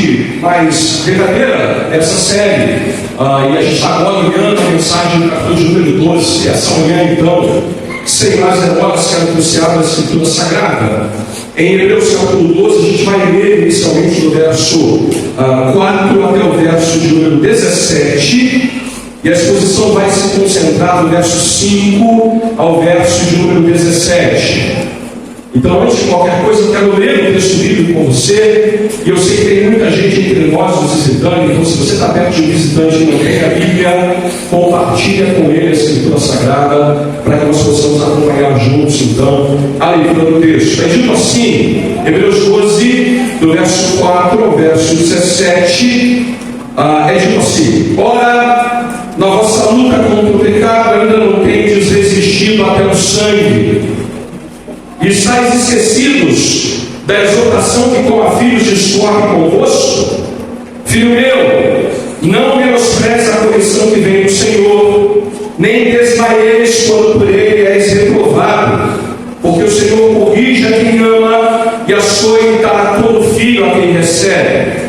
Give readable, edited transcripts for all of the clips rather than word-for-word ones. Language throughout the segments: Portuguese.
parte mais verdadeira dessa série. E a gente está agora olhando a mensagem do capítulo número 12. Essa manhã, então, sem mais demoras, quero anunciar a Escritura Sagrada. Em Hebreus capítulo 12, a gente vai ler inicialmente do verso 4 até o verso de número 17. E a exposição vai se concentrar do verso 5 ao verso de número 17. Então, antes de qualquer coisa, eu quero ler o texto bíblico com você. E eu sei que tem muita gente entre nós nos visitando. Então, se você está perto de um visitante e não tem a Bíblia, compartilha com ele a Escritura Sagrada, para que nós possamos acompanhar juntos, então, a leitura do texto. É dito assim, Hebreus 12, do verso 4 ao verso 17, é dito assim: ora, na vossa luta contra o pecado ainda não tendes resistido até o sangue, e estáis esquecidos da exortação que como filhos discorre convosco? Filho meu, não menospreze a correção que vem do Senhor, nem desmaieis quando por ele és reprovado, porque o Senhor corrige a quem ama e açoita a todo filho a quem recebe.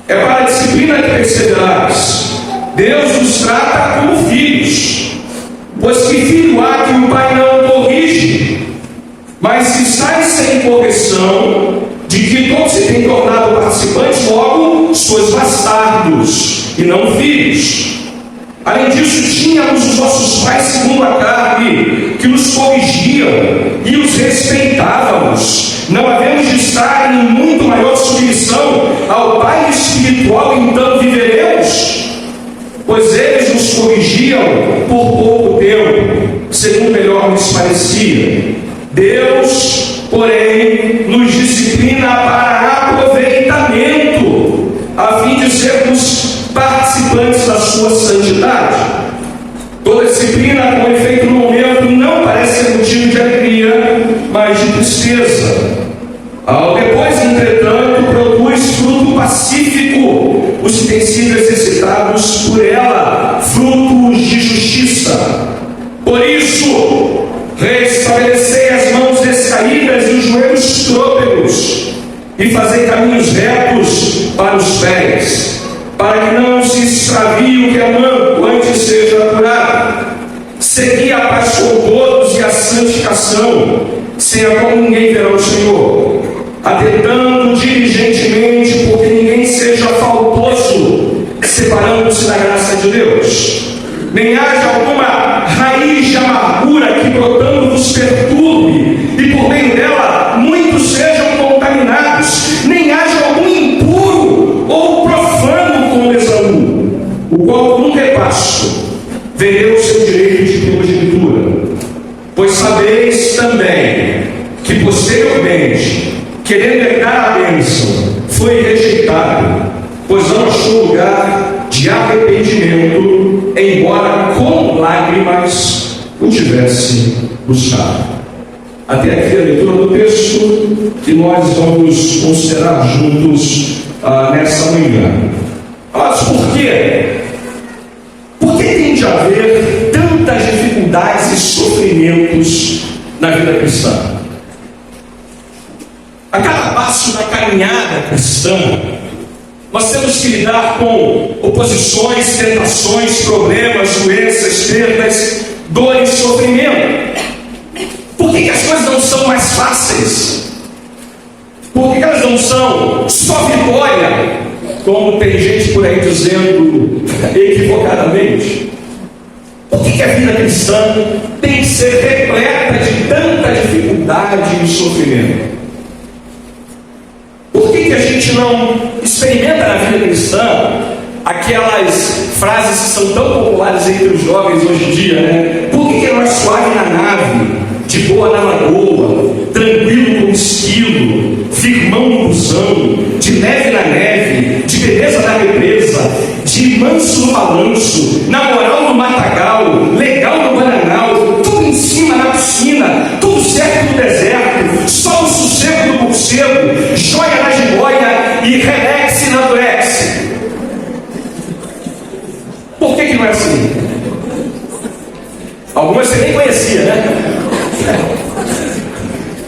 É para a disciplina que perseverarás. Deus nos trata como filhos, pois que filho há que o pai não corrige? Mas se estáis sem correção, de que todos se têm tornado participantes, logo sois bastardos e não filhos. Além disso, tínhamos os nossos pais segundo a carne, que nos corrigiam e os respeitávamos. Não havemos de estar em muito maior submissão ao Pai espiritual, então viveremos? Pois eles nos corrigiam por pouco tempo, segundo melhor nos parecia. Deus, porém, nos disciplina para aproveitamento, a fim de sermos participantes da sua santidade. Toda disciplina, com efeito no momento, não parece ser motivo de alegria, mas de tristeza. Depois, entretanto, produz fruto pacífico os que têm sido exercitados por ela, frutos de justiça. Por isso, restabelecei as mãos descaídas e os joelhos trôpegos, e fazei caminhos retos para os pés, para que não se extravie o que é manco, antes seja curado. Segui a paz com todos e a santificação, sem a qual ninguém verá o Senhor, atentando diligentemente, porque ninguém seja faltoso, separando-se da graça de Deus. Nem haja alguma raiz de amargura que brotando vos perturbe, e por meio dela muitos sejam contaminados. Nem haja algum impuro ou profano como Esaú, o qual nunca é pasto, vendeu o seu direito de primogenitura. Pois sabeis também que posteriormente, querendo herdar a bênção, foi rejeitado, pois não achou lugar de arrependimento, embora com lágrimas o tivesse buscado. Até aqui a leitura do texto que nós vamos considerar juntos nessa manhã. Mas por quê? Por que tem de haver tantas dificuldades e sofrimentos na vida cristã? A cada passo da caminhada cristã, nós temos que lidar com oposições, tentações, problemas, doenças, perdas, dor e sofrimento. Por que as coisas não são mais fáceis? Por que elas não são só vitória, como tem gente por aí dizendo equivocadamente? Por que a vida cristã tem que ser repleta de tanta dificuldade e sofrimento? Por que a gente não experimenta na vida cristã aquelas frases que são tão populares entre os jovens hoje em dia, né? Por que não é suave na nave, de boa na lagoa, tranquilo como esquilo, firmão no busão, de leve na neve, de beleza na represa, de manso no balanço, na moral no matagal, legal no bananal, tudo em cima na piscina, tudo certo no deserto, só o sossego do morcego, joia na jiboia e relaxe na durex? Por que não é assim? Algumas você nem conhecia, né?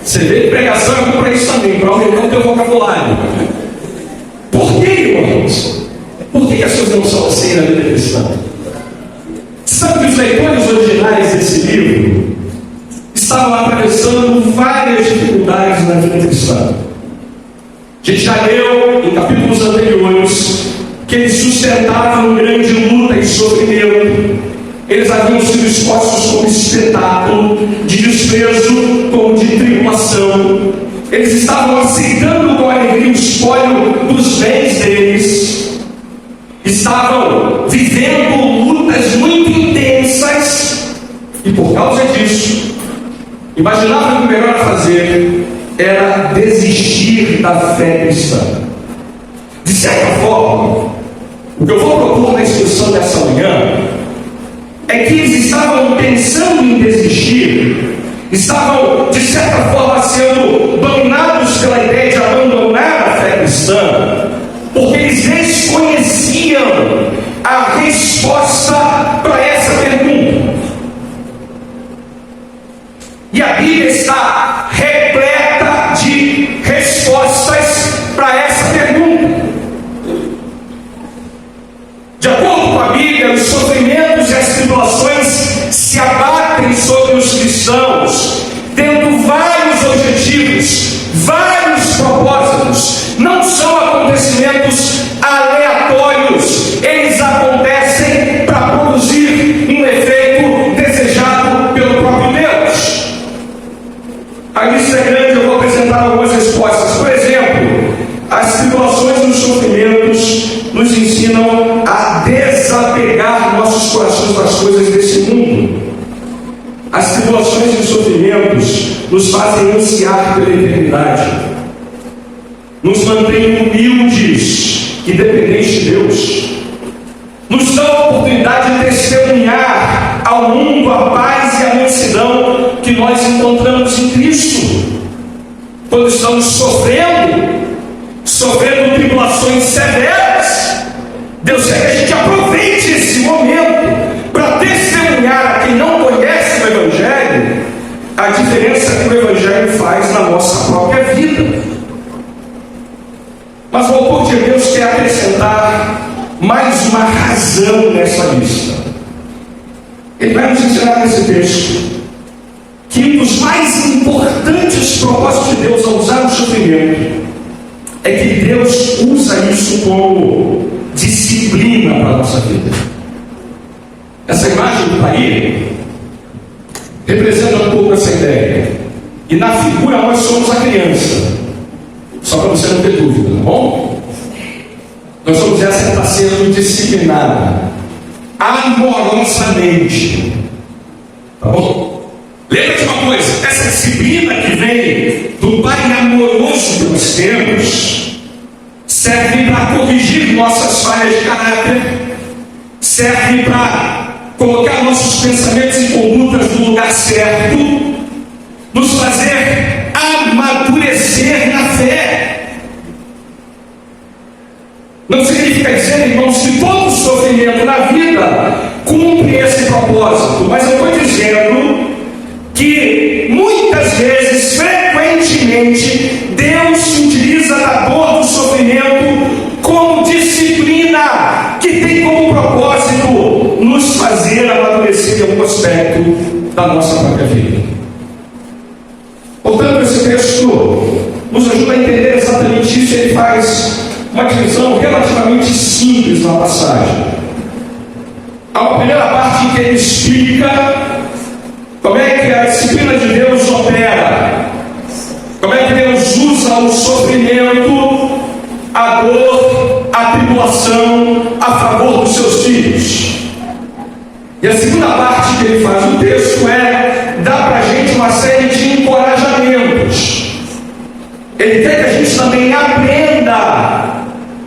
Você vê que pregação é bom para isso também, para aumentar o teu vocabulário. assim na vida cristã. Sabe que os leitores originais desse livro estavam atravessando várias dificuldades na vida cristã. A gente já leu em capítulos anteriores que eles sustentavam grande luta e sofrimento. Eles haviam sido expostos como espetáculo de desprezo, como de tribulação. Eles estavam aceitando com alegria o espólio dos bens deles. Estavam vivendo lutas muito intensas. E por causa disso, imaginavam que o melhor a fazer era desistir da fé cristã. De certa forma, o que eu vou propor na exposição dessa manhã é que eles estavam pensando em desistir, estavam de certa forma sendo dominados pela ideia de abandonar a fé cristã, porque eles desconheciam a resposta para essa pergunta. E a Bíblia está repleta de respostas para essa pergunta. De acordo com a Bíblia, os sofrimentos e as tribulações se abatem sobre os cristãos, tendo vários objetivos, vários propósitos. Não são acontecimentos aleatórios, eles acontecem para produzir um efeito desejado pelo próprio Deus. A lista é grande, eu vou apresentar algumas respostas. Por exemplo, as tribulações e os sofrimentos nos ensinam a desapegar nossos corações das coisas desse mundo. As tribulações e os sofrimentos nos fazem ansiar pela eternidade, nos mantêm humildes e dependentes de Deus, nos dão a oportunidade de testemunhar ao mundo a paz e a mansidão que nós encontramos em Cristo. Quando estamos sofrendo tribulações severas, Deus quer que a gente aproveite esse momento para testemunhar a quem não conhece o Evangelho a diferença que o Evangelho faz na nossa própria vida. Mas o autor de Deus quer acrescentar mais uma razão nessa lista. Ele vai nos ensinar nesse texto que um dos mais importantes propósitos de Deus ao usar o sofrimento é que Deus usa isso como disciplina para a nossa vida. Essa imagem do pai representa um pouco essa ideia. E na figura nós somos a criança. Só para você não ter dúvida, tá bom? Nós somos essa que está sendo disciplinada amorosamente. Tá bom? Lembra de uma coisa, essa disciplina que vem do Pai amoroso que nós temos serve para corrigir nossas falhas de caráter, serve para colocar nossos pensamentos e condutas no lugar certo, nos fazer amadurecer na fé. Não significa dizer, irmãos, que todo sofrimento na vida cumpre esse propósito, mas eu estou dizendo que muitas vezes, frequentemente, Deus se utiliza da dor do sofrimento como disciplina que tem como propósito nos fazer amadurecer em algum aspecto da nossa própria vida. Portanto, esse texto nos ajuda a entender exatamente isso. Ele faz uma divisão relativamente simples na passagem. Há uma primeira parte em que ele explica como é que a disciplina de Deus opera, como é que Deus usa o sofrimento, a dor, a tribulação a favor dos seus filhos. E a segunda parte que ele faz no texto é dar para a gente uma série de encorajamentos. Ele quer que a gente também aprenda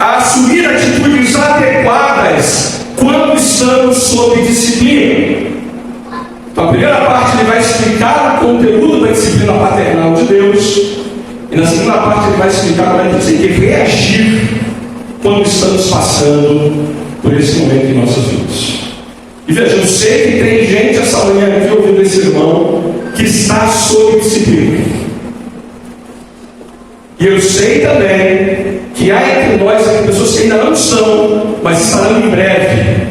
a assumir atitudes adequadas quando estamos sob disciplina. Então, a primeira parte ele vai explicar o conteúdo da disciplina paternal de Deus, e na segunda parte ele vai explicar como é que tem que reagir quando estamos passando por esse momento em nossas vidas. E veja, eu sei que tem gente essa manhã aqui ouvindo esse irmão que está sob disciplina. E eu sei também que há entre nós pessoas que ainda não são, mas estarão em breve.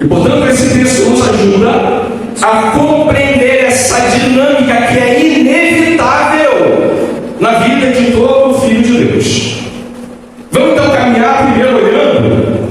E portanto esse texto nos ajuda a compreender essa dinâmica que é inevitável na vida de todo filho de Deus. Vamos então caminhar primeiro olhando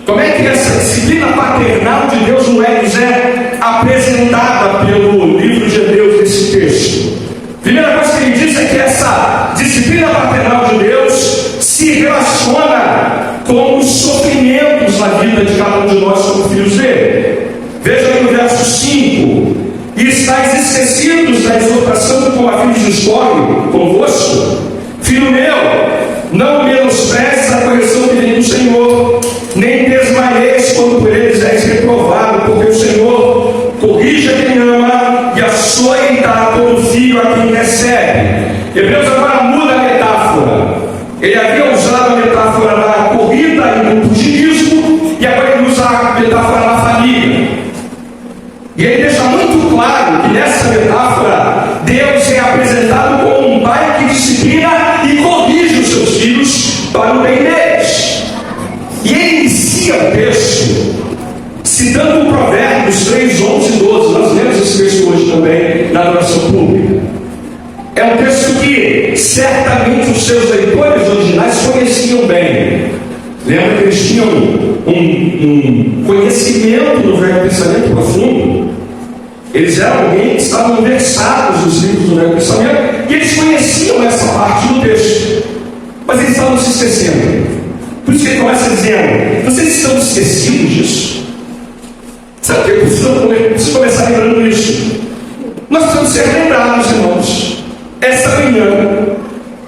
como é que essa disciplina paternal de Deus nos é apresentada pelo livro de Hebreus nesse texto. Primeira coisa que ele diz é que essa disciplina paternal de Deus se relaciona com os sofrimentos na vida de cada um de nós como filhos dele. Veja aí no verso 5: e estáis esquecidos da exortação como a filhos discorre convosco, filho meu, não menosprezes a correção que vem do Senhor, nem desmaieis quando por eles és reprovado, porque o Senhor corrige a quem ama e açoita todo filho a quem recebe. Hebreus agora muda a metáfora. Ele havia usado a metáfora na corrida e no pugilismo, e agora ele usa a metáfora na família. E ele deixa muito claro que nessa metáfora Deus é apresentado como um pai que disciplina e corrige os seus filhos para o bem deles. E ele inicia o texto citando o Provérbios 3, 11 e 12. Nós lemos esse texto hoje também na adoração pública. É um texto que certamente os seus leitores originais conheciam bem. Lembra que eles tinham um conhecimento do Velho Testamento profundo. Eles eram alguém que estavam versados nos livros do Velho Testamento e eles conheciam essa parte do texto, mas eles estavam se esquecendo. Por isso que ele começa dizendo: vocês estão esquecidos disso? Sabe o que eu preciso começar lembrando isso? Nós precisamos ser lembrados, irmãos, essa manhã,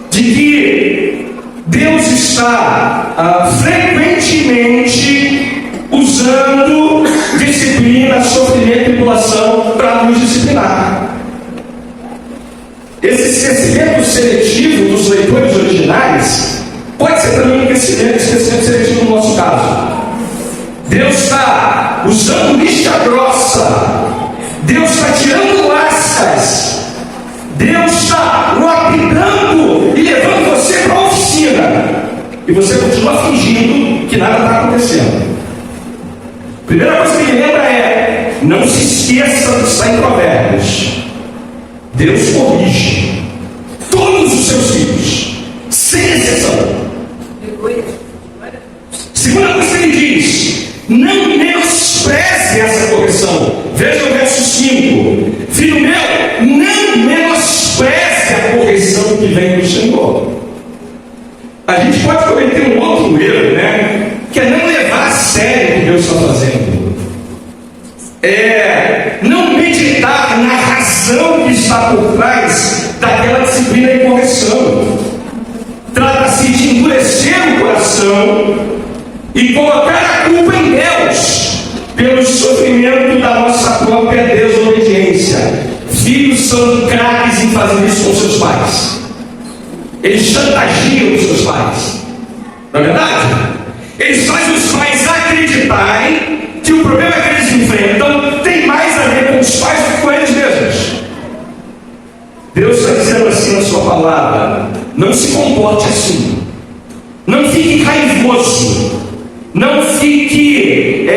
de que Deus está frequentemente usando disciplina, sofrimento e tribulação para nos disciplinar. Esse esquecimento seletivo dos leitores originais pode ser também um esquecimento seletivo no nosso caso. Deus está usando lixa grossa, Deus está tirando lascas, Deus está lapidando e levando você para a oficina, e você continua fingindo que nada está acontecendo. Primeira coisa que ele lembra é: não se esqueça do que está em Provérbios. Deus corrige todos os seus filhos, sem exceção. Segunda coisa que ele diz: não menospreze essa correção. Veja o verso 5: filho meu, não menospreze a correção que vem do Senhor. A gente pode cometer um outro erro, né? Que é não levar a sério o que Deus está fazendo. Não meditar na razão que está por trás daquela disciplina e correção. Trata-se de endurecer o coração e colocar a culpa em Deus pelo sofrimento da nossa própria desobediência. Filhos são craques em fazer isso com seus pais. Eles chantagiam os seus pais. Não é verdade? Eles fazem os pais acreditarem que o problema que eles enfrentam tem mais a ver com os pais do que com eles mesmos. Deus está dizendo assim na sua palavra: não se comporte assim. Não fique raivoso. Não fique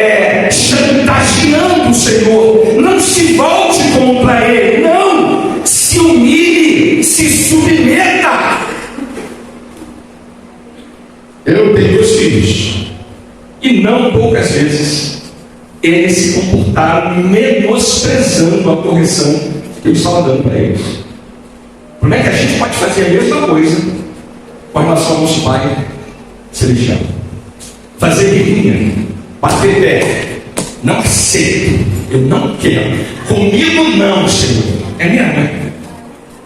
chantageando o Senhor. Não se volte contra Ele. Não! Se humilhe, se submeta. Eu tenho 2 filhos, e não poucas vezes eles se comportaram menosprezando a correção que eu estava dando para eles. Como é que a gente pode fazer a mesma coisa com relação ao nosso Pai Celestial? Fazer birrinha, bater pé, não aceito, eu não quero, comigo não, Senhor, é minha mãe,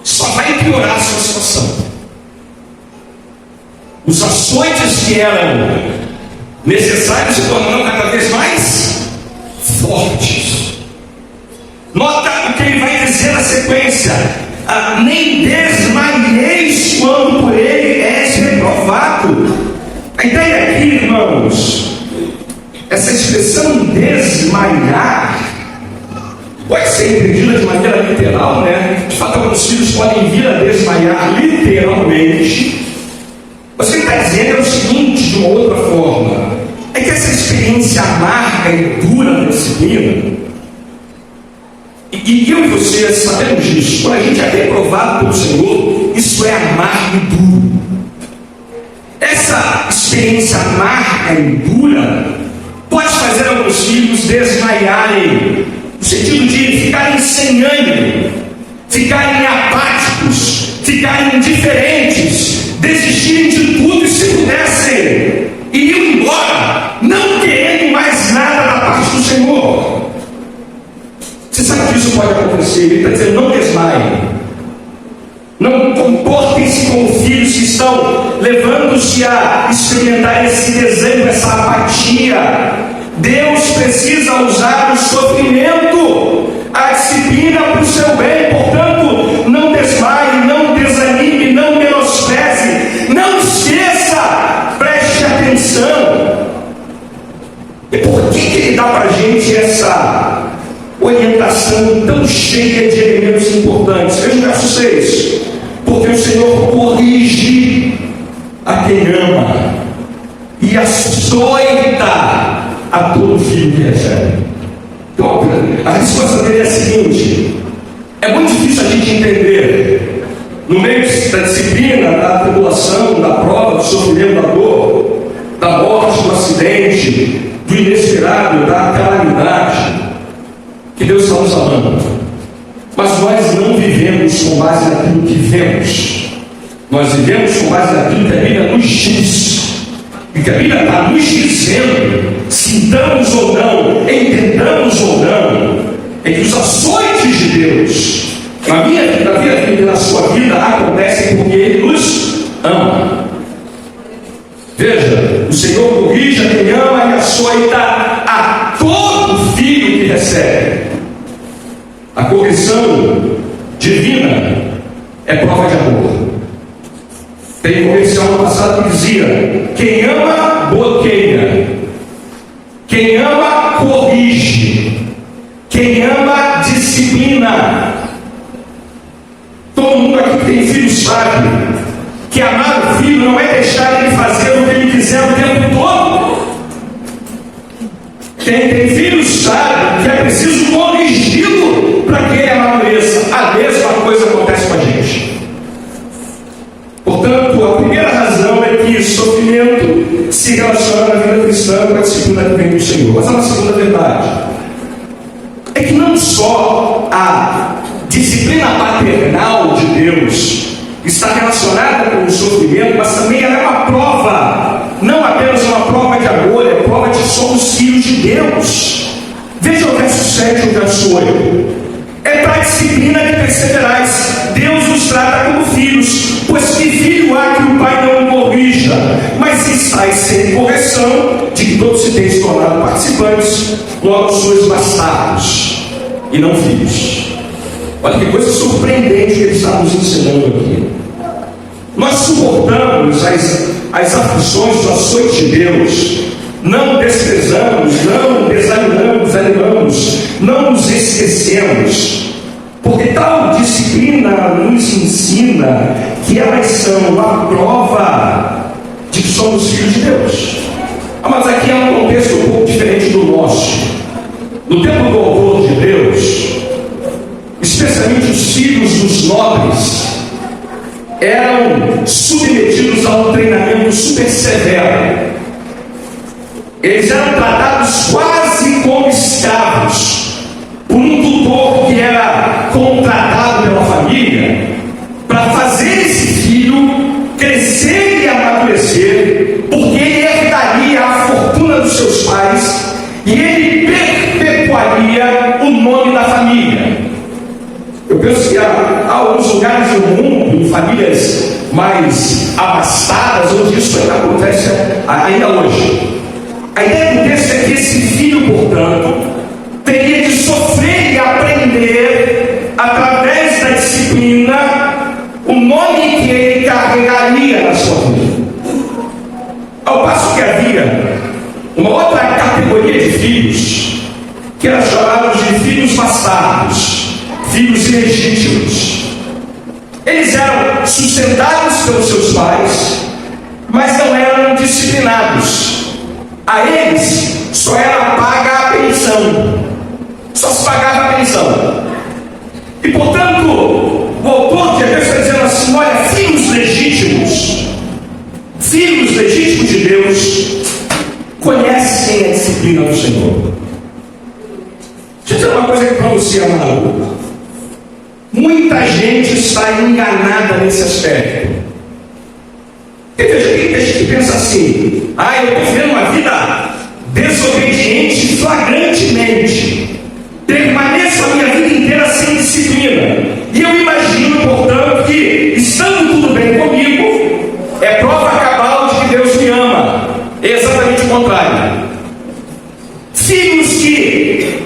só vai piorar a sua situação. Os açoites que eram necessários se tornarão cada vez mais fortes. Nota o que ele vai dizer na sequência: nem desmaieis quando por ele és reprovado. A ideia aqui, irmãos, essa expressão desmaiar pode ser entendida de maneira literal, né? De fato, alguns filhos podem vir a desmaiar literalmente. Mas o que ele está dizendo é o seguinte, de uma outra forma: é que essa experiência amarga e dura da disciplina, e eu e você sabemos disso, quando a gente é reprovado pelo Senhor, isso é amargo e duro. Essa experiência amarga e dura pode fazer alguns filhos desmaiarem, no sentido de ficarem sem ânimo, ficarem apáticos, ficarem indiferentes, desistirem de tudo e, se pudessem, iriam embora, não querendo mais nada da parte do Senhor. Você sabe que isso pode acontecer. Ele está dizendo: não desmaiem, não comportem-se como filhos que estão levando-se a experimentar esse desânimo, essa apatia. Deus precisa usar o sofrimento, a disciplina para o seu bem. Portanto, não desmaie, não desanime, não menospreze, não esqueça, preste atenção. E por que ele dá para a gente essa orientação tão cheia de elementos importantes? Veja o verso 6: porque o Senhor corrige a quem ama e açoita a todo filho que recebe. Então, a resposta dele é a seguinte: é muito difícil a gente entender, no meio da disciplina, da tribulação, da prova, do sofrimento, da dor, da morte, do acidente, do inesperado, da calamidade, que Deus está nos amando. Mas nós não vivemos com base naquilo que vemos, nós vivemos com base naquilo que a Bíblia nos diz. E que a Bíblia está nos dizendo, sintamos ou não, entendamos ou não, é que os açoites de Deus na minha vida, na minha vida e na sua vida acontecem porque Ele nos ama. Veja, o Senhor corrige a quem ama e açoita a todo filho que recebe. A correção divina é prova de amor. Tem comercial no passado que dizia: quem ama, bloqueia. Quem ama, corrige. Quem ama, disciplina. Todo mundo aqui que tem filho sabe que amar o filho não é deixar ele fazer o que ele quiser o tempo todo. Quem tem filho sabe que é preciso corrigi-lo para que ele amadureça. A mesma coisa acontece com a gente. Portanto, a primeira razão é que sofrimento se relaciona na vida cristã com a disciplina que vem do Senhor. Mas há uma segunda verdade: é que não só a disciplina paternal de Deus está relacionada com o sofrimento, mas também ela é uma prova, não apenas uma prova de amor, é prova de que somos filhos de Deus. Veja o verso 7 e o verso 8. É para a disciplina que perseverais. Deus nos trata como filhos, pois que filho há que o pai não o corrija? Mas se estáis sem correção, de que todos se têm se tornado participantes, logo sois bastardos e não filhos. Olha que coisa surpreendente que ele está nos ensinando aqui. Nós suportamos as aflições do açoite de Deus, não desprezamos, não desanimamos, não nos esquecemos, porque tal disciplina nos ensina que elas são uma prova de que somos filhos de Deus. Mas aqui é um contexto um pouco diferente do nosso. No tempo do louvor de Deus, especialmente os filhos dos nobres eram submetidos a um treinamento super severo. Eles eram tratados quase como escravos por um tutor que era contratado pela família para fazer esse filho crescer e amadurecer, porque ele herdaria a fortuna dos seus pais e ele perpetuaria o nome da família. Eu penso que há alguns lugares do mundo, em famílias mais abastadas, onde isso ainda acontece ainda hoje. A ideia do texto é que esse filho, portanto, teria de sofrer e aprender, através da disciplina, o nome que ele carregaria na sua vida. Ao passo que havia uma outra categoria de filhos, que era chamados de filhos bastardos, filhos ilegítimos. Eles eram sustentados pelos seus pais, mas não eram disciplinados. A eles só era paga a pensão, só se pagava a pensão. E portanto, o autor de Hebreus está dizendo assim: olha, filhos legítimos de Deus, conhecem a disciplina do Senhor. Deixa eu dizer uma coisa aqui para você, amado. Muita gente está enganada nesse aspecto. E veja, tem gente que pensa assim: eu estou vivendo uma vida desobediente flagrantemente, permaneço a minha vida inteira sem disciplina, e eu imagino, portanto, que estando tudo bem comigo, é prova cabal de que Deus me ama. É exatamente o contrário. Filhos que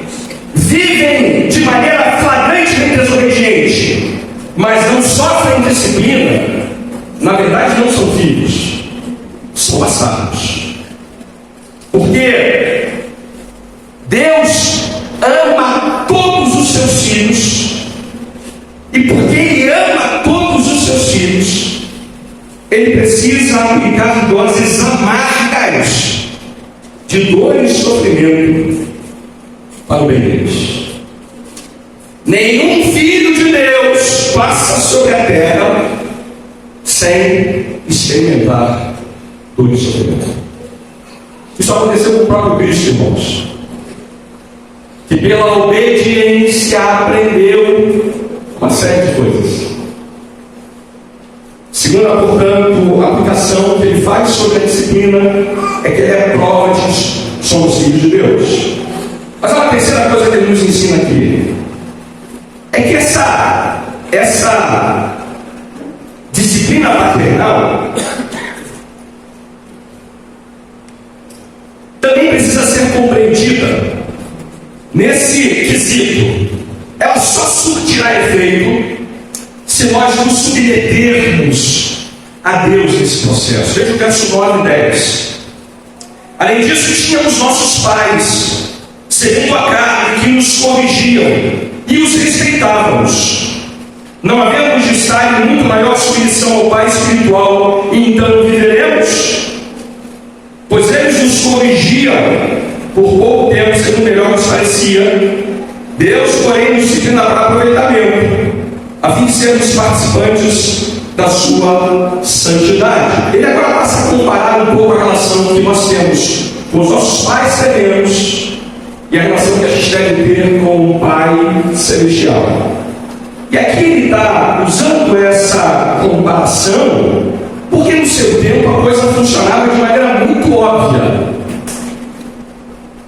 vivem de maneira flagrantemente desobediente, mas não sofrem disciplina, na verdade não são filhos, são bastardos. Porque Deus ama todos os seus filhos, e porque Ele ama todos os seus filhos, Ele precisa aplicar doses amargas de dor e sofrimento para o bem deles. Nenhum filho de Deus passa sobre a terra sem experimentar dor e sofrimento. Isso aconteceu com o próprio Cristo, irmãos, que pela obediência aprendeu uma série de coisas. Segunda, portanto, a aplicação que ele faz sobre a disciplina é que ele é prova de que somos filhos de Deus. Mas uma terceira coisa que ele nos ensina aqui é que essa disciplina paternal também precisa ser compreendida nesse quesito. Ela só surtirá efeito se nós nos submetermos a Deus nesse processo. Veja o verso 9 e 10. Além disso, tínhamos nossos pais, segundo a carne, que nos corrigiam e os respeitávamos. Não havemos de estar em muito maior submissão ao Pai espiritual, e então viveremos? Pois eles nos corrigiam por pouco tempo, segundo melhor nos parecia. Deus, porém, nos disciplina para aproveitamento, a fim de sermos participantes da sua santidade. Ele agora passa a comparar um pouco a relação que nós temos com os nossos pais terrenos e a relação que a gente deve ter com o Pai celestial. E aqui ele está usando essa comparação porque no seu tempo a coisa funcionava de maneira muito óbvia.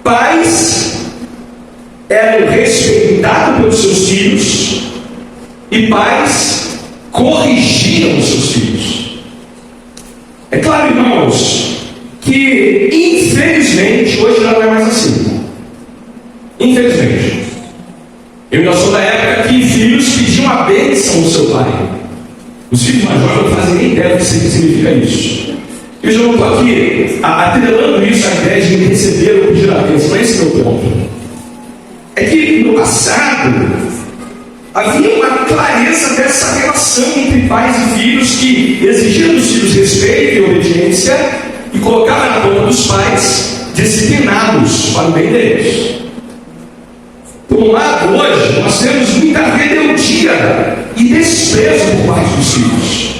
Pais eram respeitados pelos seus filhos e pais corrigiam os seus filhos. É claro, irmãos, que infelizmente hoje não é mais assim. Infelizmente. Eu ainda sou da época que filhos pediam a bênção do seu pai. Os filhos mais jovens não fazem nem ideia do que significa isso. Eu já não estou aqui atrelando isso à ideia de receber ou pedir a bênção. Não é esse o meu ponto. É que no passado havia uma clareza dessa relação entre pais e filhos, que exigiam dos filhos respeito e obediência e colocava na conta dos pais disciplinados para o bem deles. Por um lado, hoje nós temos muita rebeldia e desprezo por parte dos filhos,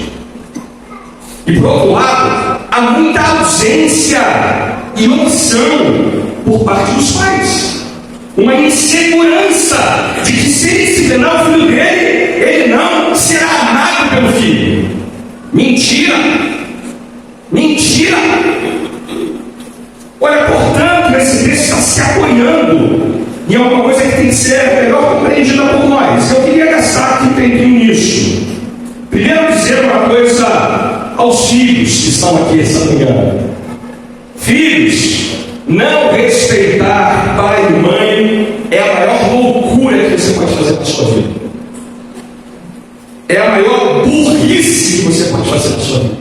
e por outro lado há muita ausência e omissão por parte dos pais. Uma insegurança de que, se ele disciplinar o filho dele, ele não será amado pelo filho. Mentira! Mentira! Olha, portanto, esse texto está se apoiando em alguma coisa que tem que ser melhor compreendida por nós. Eu queria gastar aqui um tempinho nisso. Primeiro, dizer uma coisa aos filhos que estão aqui essa manhã. Filhos, não respeitar pai e mãe é a maior loucura que você pode fazer na sua vida. É a maior burrice que você pode fazer na sua vida.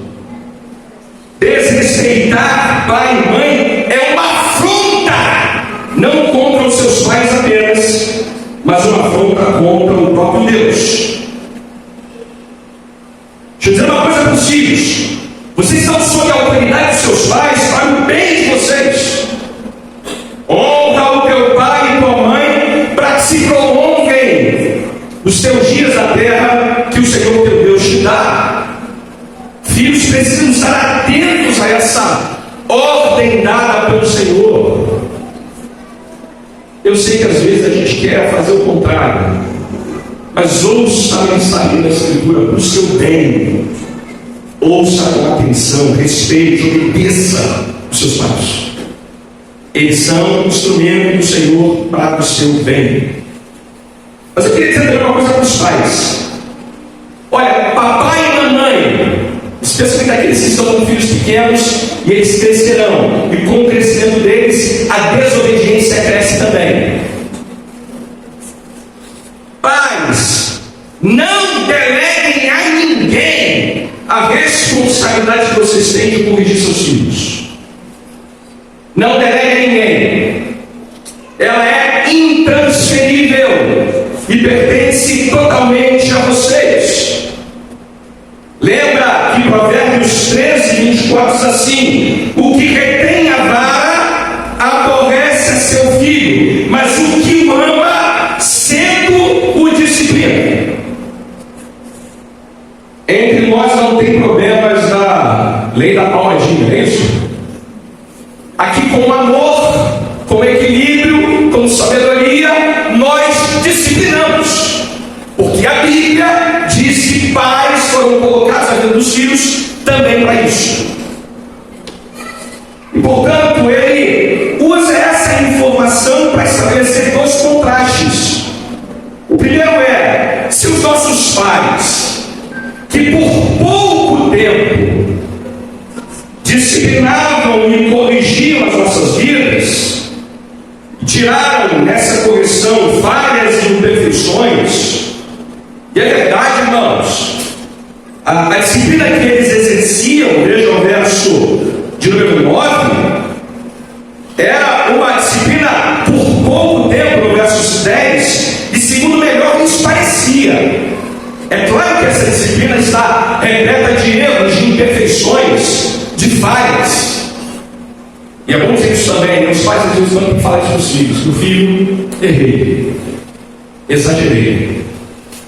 Desrespeitar pai e mãe é uma afronta, não contra os seus pais apenas, mas uma afronta contra o próprio Deus. Deixa eu dizer uma coisa para os filhos: vocês estão sob a essa ordem dada pelo Senhor. Eu sei que às vezes a gente quer fazer o contrário, mas ouça a mensagem da Escritura para o seu bem. Ouça com atenção, respeite, obedeça os seus pais. Eles são um instrumento do Senhor para o seu bem. Mas eu queria dizer também uma coisa para os pais. Olha, papai e mamãe, especialmente aqueles que estão com filhos pequenos, e eles crescerão, e com o crescimento deles, a desobediência cresce também. Pais, não deleguem a ninguém a responsabilidade que vocês têm de corrigir seus filhos. Não deleguem a ninguém. Ela é intransferível e pertence totalmente a vocês. Lembra que Provérbios 13:24 diz assim: o que retém a vara aborrece a seu filho, mas o que o ama cedo o disciplina. Entre nós não tem problemas da lei da palmadinha, é isso? Aqui com amor, com equilíbrio, com sabedoria, nós disciplinamos. Porque a Bíblia diz que pais foram colocados na vida dos filhos também para isso. E portanto, ele usa essa informação para estabelecer dois contrastes. O primeiro é: se os nossos pais, que por pouco tempo disciplinavam e corrigiam as nossas vidas, tiraram nessa correção falhas e imperfeições. E é verdade, irmãos, a disciplina que eles exerciam, veja o verso de número 9, era uma disciplina por pouco tempo, no verso 10, e segundo melhor lhes parecia. É claro que essa disciplina está repleta de erros, de imperfeições, de falhas. E é bom dizer isso também, os pais às vezes vão falar isso para os filhos: meu filho, errei, exagerei,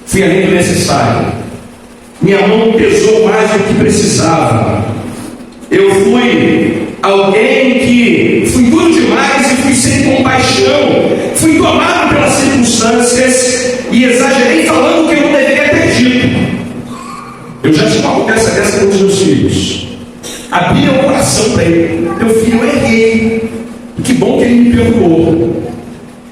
fui além do necessário, minha mão pesou mais do que precisava, eu fui alguém que fui duro demais e fui sem compaixão, fui tomado pelas circunstâncias e exagerei falando o que eu não deveria ter dito. Eu já tive uma conversa dessa com os meus filhos. Abri o coração para ele: meu filho, eu errei, que bom que ele me perdoou,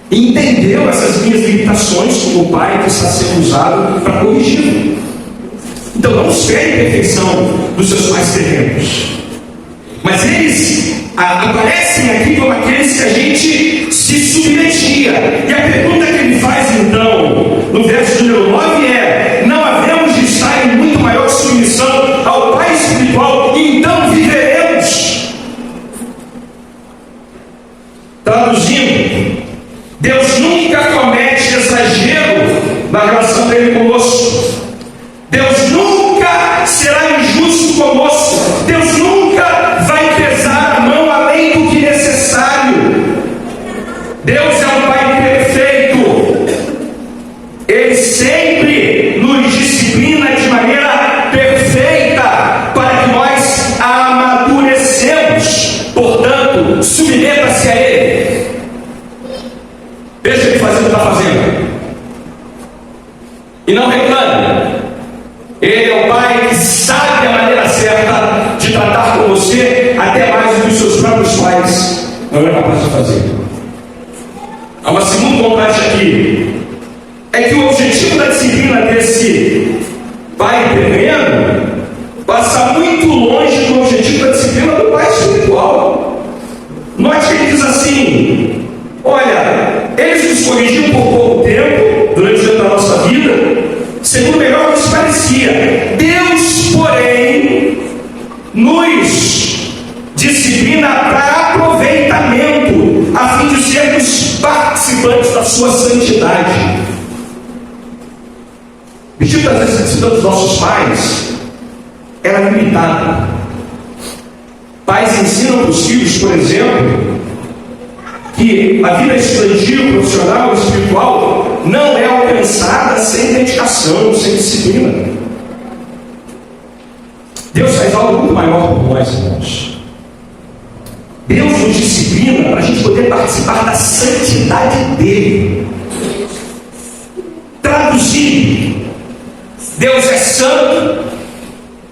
entendeu essas minhas limitações como pai que está sendo usado para corrigir. Então não espere perfeição dos seus pais terrenos, mas eles aparecem aqui como aqueles que a gente se submetia. E a pergunta que ele faz então no verso número 9 é: não havemos de estar em muito maior submissão ao Pai espiritual, e então viveremos? Traduzindo, Deus nunca comete exagero na relação dele conosco. Deus nunca será injusto conosco. Deus nunca vai pesar a mão além do que necessário. Deus é um Pai perfeito. Ele sempre nos disciplina de maneira perfeita para que nós amadurecemos. Portanto, submeta-se a Ele. Deixa Ele fazer o que está fazendo e não reclame. Ele é o Pai que sabe a maneira certa de tratar com você, até mais do que os seus próprios pais não é capaz de fazer. Há uma segunda vontade aqui: é que o objetivo da disciplina desse pai terreno passa muito longe do objetivo da disciplina do pai espiritual. Note que ele diz assim: olha, eles nos corrigiam por pouco tempo durante o tempo da nossa vida, segundo melhor nos parecia. Deus, porém, nos disciplina para aproveitamento, a fim de sermos participantes da sua santidade. O objetivo das disciplinas dos nossos pais era limitado. Pais ensinam para os filhos, por exemplo, que a vida estudantil, profissional, espiritual não é alcançada sem dedicação, sem disciplina. Deus faz algo muito maior por nós, irmãos. poder participar da santidade dele. Traduzindo, Deus é santo,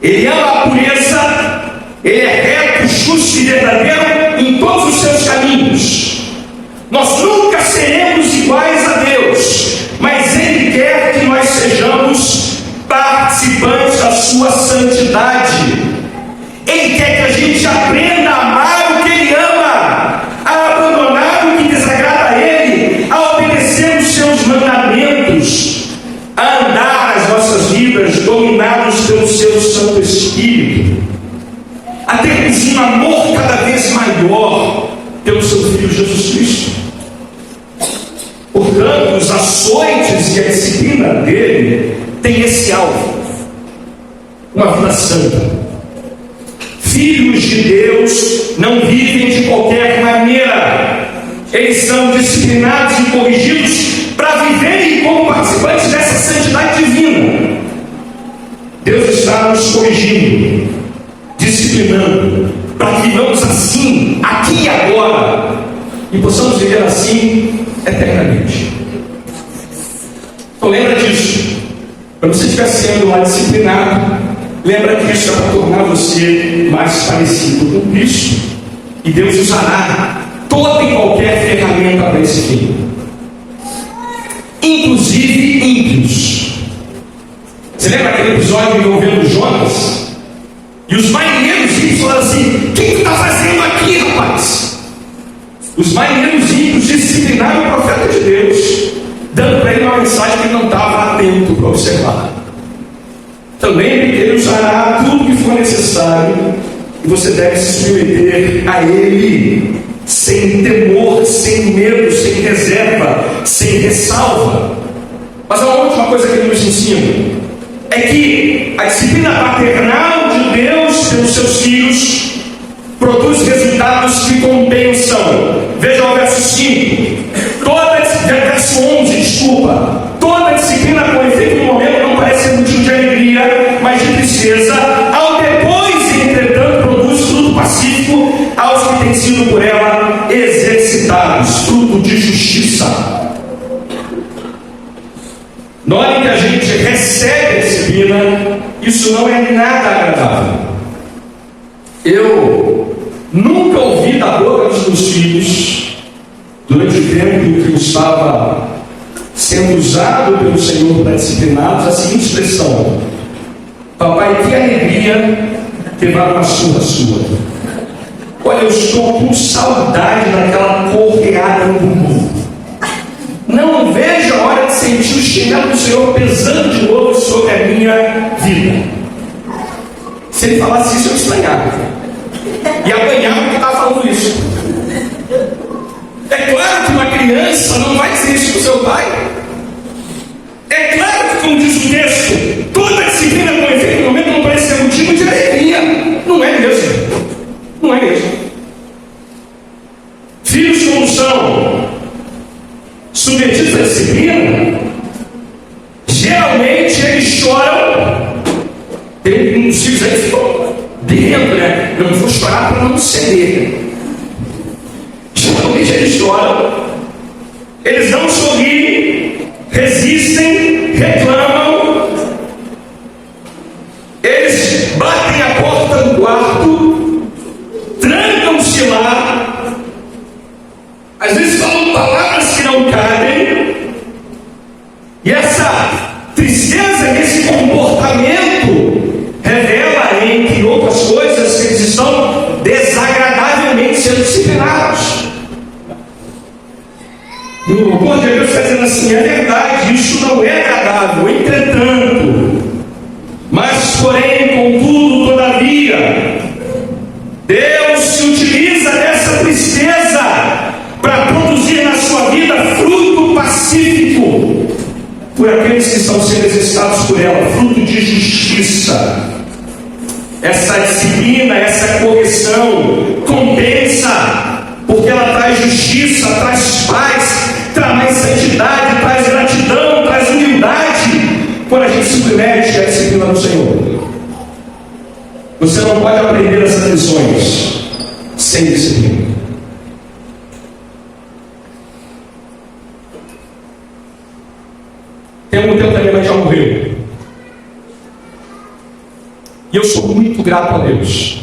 Ele ama a pureza, Ele é reto, justo e verdadeiro em todos os seus caminhos. Nós nunca seremos iguais a Deus, mas Ele quer que nós sejamos participantes da sua santidade. Ele quer que a gente aprenda a amar o que Ele ama, a abandonar o que desagrada a Ele, a obedecer os seus mandamentos, a andar as nossas vidas dominados pelo seu Santo Espírito, a termos um amor cada vez maior pelo seu Filho Jesus Cristo. Portanto, os açoites e a disciplina dele têm esse alvo: uma vida santa. Filhos de Deus não vivem de qualquer maneira. Eles são disciplinados e corrigidos para viverem como participantes dessa santidade divina. Deus está nos corrigindo, disciplinando, para que vivamos assim, aqui e agora, e possamos viver assim eternamente. Então lembra disso. Quando você estiver sendo lá disciplinado, lembra que isso é para tornar você mais parecido com Cristo, e Deus usará toda e qualquer ferramenta para esse fim, inclusive ímpios. Você lembra aquele episódio envolvendo Jonas? E os marinheiros ímpios falaram assim: o que tu está fazendo aqui, rapaz? Os marinheiros ímpios disciplinaram o profeta de Deus, dando para ele uma mensagem que ele não estava atento para observar. Então lembre que Ele usará tudo que for necessário, e você deve se submeter a Ele sem temor, sem medo, sem reserva, sem ressalva. Mas a última coisa que Ele nos ensina é que a disciplina paternal de Deus pelos seus filhos produz resultados que compensam. Veja o verso 5. Verso 11, desculpa. Toda disciplina com efeito no momento não parece ser motivo de alegria, mas de tristeza. Ao depois, entretanto, produz fruto pacífico aos que têm sido por ela exercitados, fruto de justiça. Notem que a gente recebe a disciplina, isso não é nada agradável. Eu nunca ouvi da boca dos meus filhos, durante o tempo em que eu estava sendo usado pelo Senhor para discipliná-los, a seguinte expressão: papai, que alegria levar uma surra sua. Olha, eu estou com saudade daquela correada no bumbum. Não vejo a hora de sentir o chinelo do Senhor pesando de novo sobre a minha vida. Se ele falasse isso, eu estranhava. E apanhava porque estava falando isso. É claro que uma criança não vai dizer isso para o seu pai. É claro que, como diz o texto, toda disciplina com efeito no momento não parece ser motivo de alegria. Não é mesmo. Não é mesmo. Filhos como são submetidos à disciplina, geralmente eles choram. Tem uns filhos aí que ficam dentro, né? Eu não vou chorar para não ceder. Geralmente eles choram, eles não sorriem, resistem, reclamam, eles batem a porta do quarto, trancam-se lá, às vezes falam palavras que não cabem, e essa tristeza, esse comportamento revela, entre outras coisas, que eles estão desagradavelmente sendo disciplinados. E o amor de Deus está dizendo assim: é verdade, isso não é agradável, entretanto, mas porém, contudo, todavia, Deus se utiliza dessa tristeza para produzir na sua vida fruto pacífico por aqueles que estão sendo exercitados por ela, fruto de justiça. Essa disciplina, essa correção compensa, porque ela traz justiça, traz paz, traz santidade, traz gratidão, traz humildade, quando a gente se submete à disciplina do Senhor. Você não pode aprender essas lições sem disciplina. muito grato a Deus.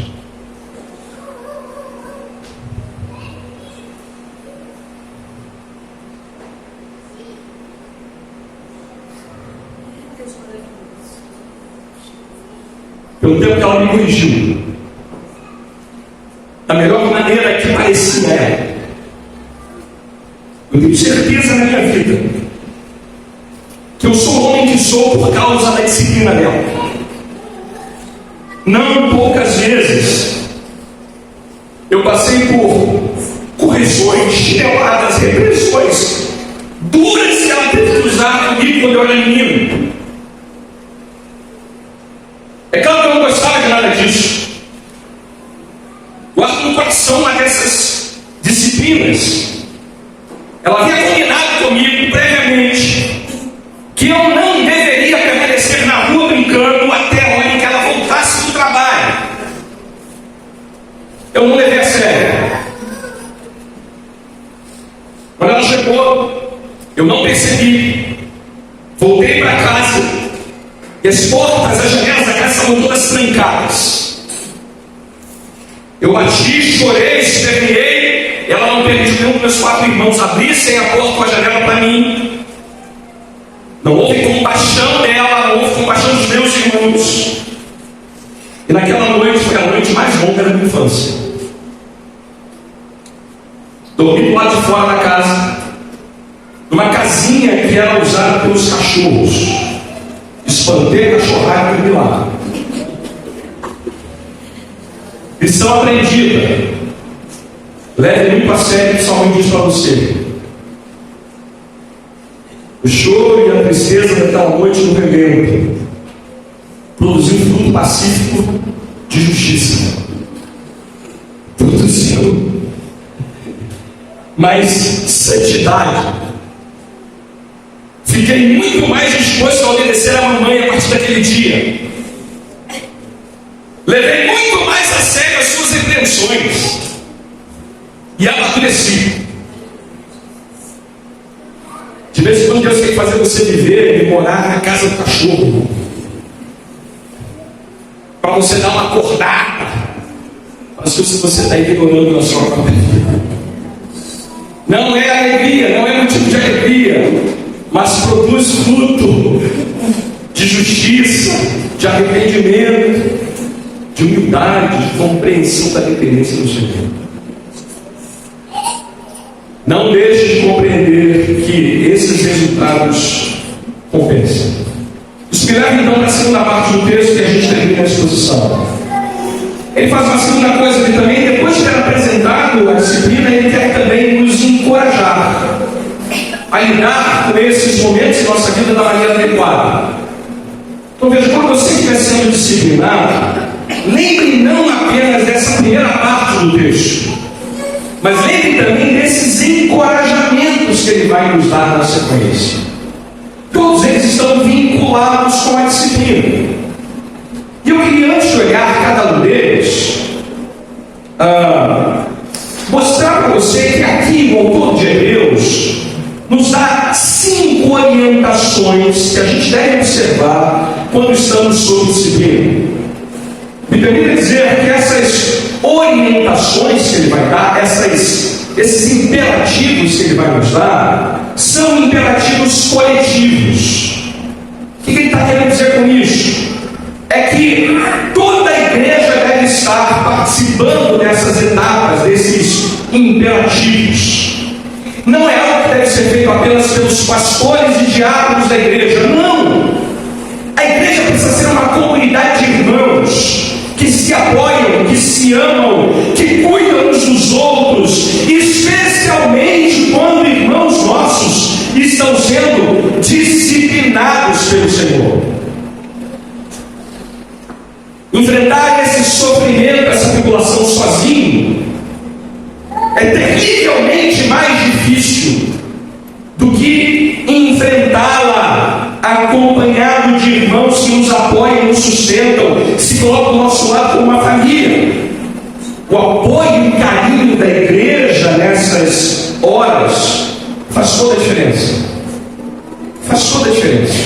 Pelo tempo que ela me corrigiu, da melhor maneira que parecia ela. Eu tenho certeza na minha vida que eu sou o homem que sou por causa da disciplina dela. Não poucas vezes eu passei por correções, chineladas, repressões duras que ela teve que usar comigo quando eu era menino. É claro que eu não gostava de nada disso. Guardo no coração uma dessas disciplinas. Ela havia combinado comigo previamente que eu não deveria permanecer na rua brincando até a hora em que ela voltasse do trabalho. Eu não levei a sério. Quando ela chegou, eu não percebi. Voltei para casa e as portas, as janelas da casa estavam todas trancadas. Eu bati, chorei, esperneei. Ela não permitiu nenhum dos meus 4 irmãos abrissem a porta ou a janela para mim. Não houve compaixão dela, não houve compaixão dos meus irmãos. E naquela noite foi a noite mais longa da minha infância. Dormi do lado de fora da casa, numa casinha que era usada pelos cachorros. Espantei a cachorrada e dormi lá. Lição aprendida. Leve muito a sério o que o Salmo diz para você. O choro e a tristeza daquela noite no remédio produziu um fruto pacífico de justiça. Produziu mais santidade. Fiquei muito mais disposto a obedecer a mamãe a partir daquele dia. Levei muito mais a sério as suas repreensões. E amadureci. De vez em quando Deus tem que fazer você viver e morar na casa do cachorro, para você dar uma acordada. Mas se você está ignorando a sua própria vida, não é alegria, não é motivo de alegria, mas produz fruto de justiça, de arrependimento, de humildade, de compreensão da dependência do Senhor. Não deixe de compreender que esses resultados compensam. Isso me leva então para a segunda parte do texto que a gente termina a exposição. Ele faz uma segunda coisa que também, depois de ter apresentado a disciplina, ele quer também nos encorajar a lidar com esses momentos da nossa vida da maneira adequada. Então veja, quando você estiver sendo disciplinado, lembre não apenas dessa primeira parte do texto, mas lembre também desses encorajamentos que ele vai nos dar na sequência. Todos eles estão vinculados com a disciplina. E eu queria, antes de olhar cada um deles, mostrar para você que aqui o autor de Hebreus nos dá 5 orientações que a gente deve observar quando estamos sob disciplina. Me permita dizer que essas orientações que ele vai dar, esses imperativos que ele vai nos dar, são imperativos coletivos. O que ele está querendo dizer com isso? É que toda a igreja deve estar participando dessas etapas, desses imperativos. Não é algo que deve ser feito apenas pelos pastores e diáconos da igreja, não! A igreja precisa ser uma comunidade de irmãos que se apoiam, que se amam, que cuidam uns dos outros, especialmente quando irmãos nossos estão sendo disciplinados pelo Senhor. Enfrentar esse sofrimento, essa tribulação sozinho, é terrivelmente mais difícil do que enfrentá-la acompanhado de irmãos que nos apoiam, nos sustentam, se colocam do nosso lado como uma família. O apoio e o carinho da igreja nessas horas faz toda a diferença. Faz toda a diferença.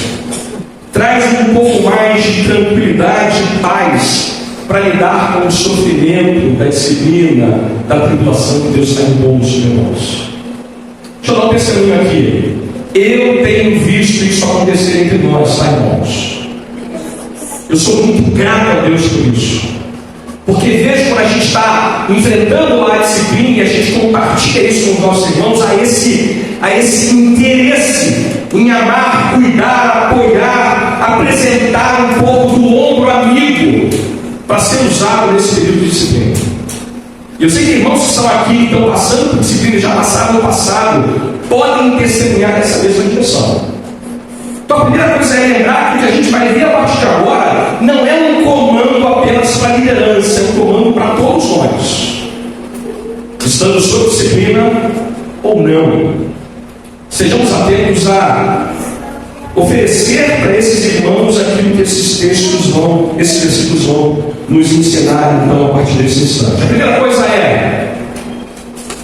Traz um pouco mais de tranquilidade e paz para lidar com o sofrimento, da disciplina, da tribulação que Deus está impondo sobre nós. Deixa eu dar um testemunho aqui. Eu tenho visto isso acontecer entre nós, tá, irmãos? Eu sou muito grato a Deus por isso. Porque vejo quando a gente está enfrentando a disciplina e a gente compartilha isso com os nossos irmãos, há esse interesse em amar, cuidar, apoiar, apresentar um pouco do ombro amigo para ser usado nesse período de disciplina. E eu sei que irmãos que estão aqui, que estão passando por disciplina, já passaram no passado, podem testemunhar nessa mesma direção. Então a primeira coisa é lembrar que o que a gente vai ver a partir de agora não é um comando apenas para a liderança, é um comando para todos nós, estando sob disciplina ou não. Sejamos atentos a oferecer para esses irmãos aquilo que esses versículos vão nos ensinar então a partir desse instante. A primeira coisa é: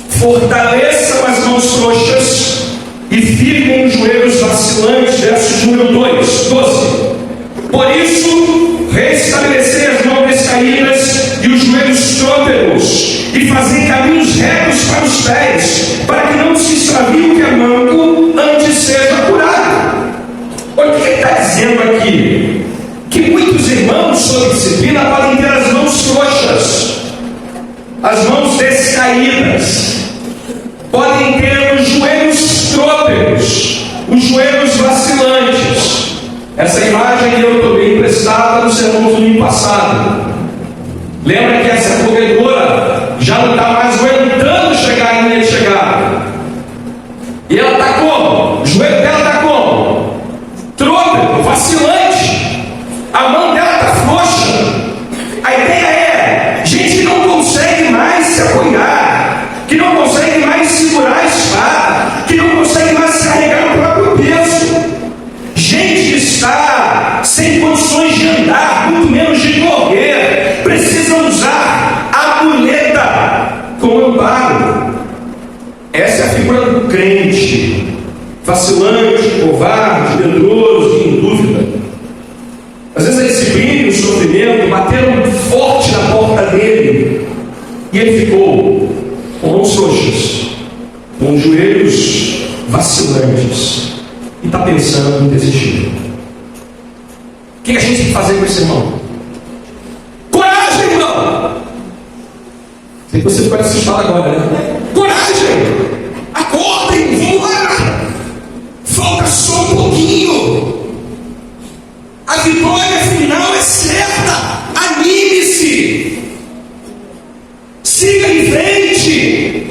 fortaleçam as mãos frouxas e firmem os joelhos vacilantes, versos número 12. Por isso, restabelecer as mãos descaídas e os joelhos trôpegos, e fazer caminhos retos para os pés, para que não se extravie o que é manco, antes seja curado. Olha o que ele está dizendo aqui: que muitos irmãos sob disciplina podem ter as mãos frouxas, as mãos descaídas, podem ter os joelhos trôpegos, os joelhos vacilantes. Essa imagem eu tomei emprestada no sermão do domingo passado. Lembra que essa corredora já não está mais aguentando chegar em linha de chegada. E ela está como? O joelho dela está como? Trôpego, vacilante. A mão dela está frouxa. A ideia é gente que não consegue mais se apoiar, que não consegue mais segurar a espada, que não consegue mais carregar o próprio peso. Gente que está sem condições de andar, muito menos de correr, precisa usar a muleta como amparo. Essa é a figura do crente, vacilante, covarde, medroso, em dúvida. Às vezes a disciplina e o sofrimento bateram forte na porta dele, e ele ficou com mãos frouxas, com os joelhos vacilantes, e está pensando em desistir. O que a gente tem que fazer com esse irmão? Coragem, irmão! Sei que você ficou assustado agora, né? Coragem! Acordem, vamos lá! Falta só um pouquinho! A vitória final é certa! Anime-se! Siga em frente!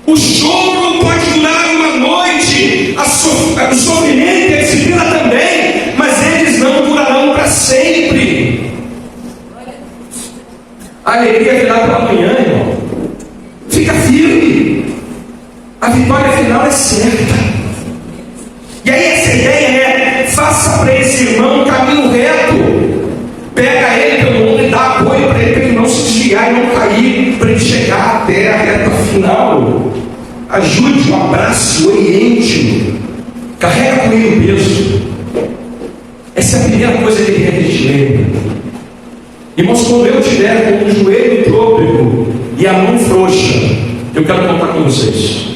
O choro não pode durar uma noite, o sofrimento e a disciplina também, mas eles não durarão para sempre. A alegria virá para amanhã, irmão. Fica firme. A vitória final é certa. E aí essa ideia é: faça para esse irmão um caminho reto. Pega ele pelo mundo e dá apoio para ele não se desviar e não cair, para ele chegar até a reta final. Ajude, um abraço, oriente-o. Carrega com ele o peso. Essa é a primeira coisa que a gente lembra. Irmãos, quando eu tiver com o joelho trôpego e a mão frouxa, eu quero contar com vocês.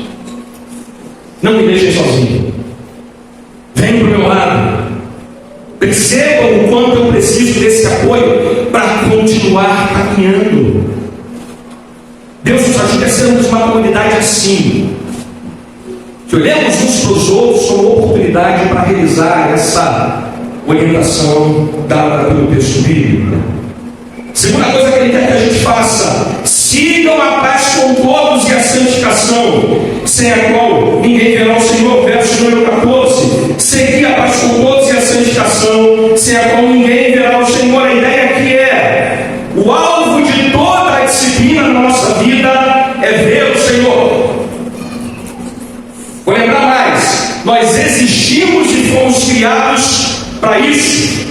Não me deixem sozinho. Venham para o meu lado. Percebam o quanto eu preciso desse apoio para continuar caminhando. Deus nos ajuda a sermos uma comunidade assim, que olhemos uns para os outros como oportunidade para realizar essa orientação dada pelo texto bíblico. Segunda coisa que ele quer que a gente faça: sigam a paz com todos e a santificação, sem a qual ninguém verá o Senhor. Verso número 14: seguir a paz com todos e a santificação, sem a qual ninguém verá o Senhor. A ideia aqui é: o alvo de toda a disciplina na nossa vida é ver o Senhor. Vou lembrar mais: nós existimos e fomos criados para isso.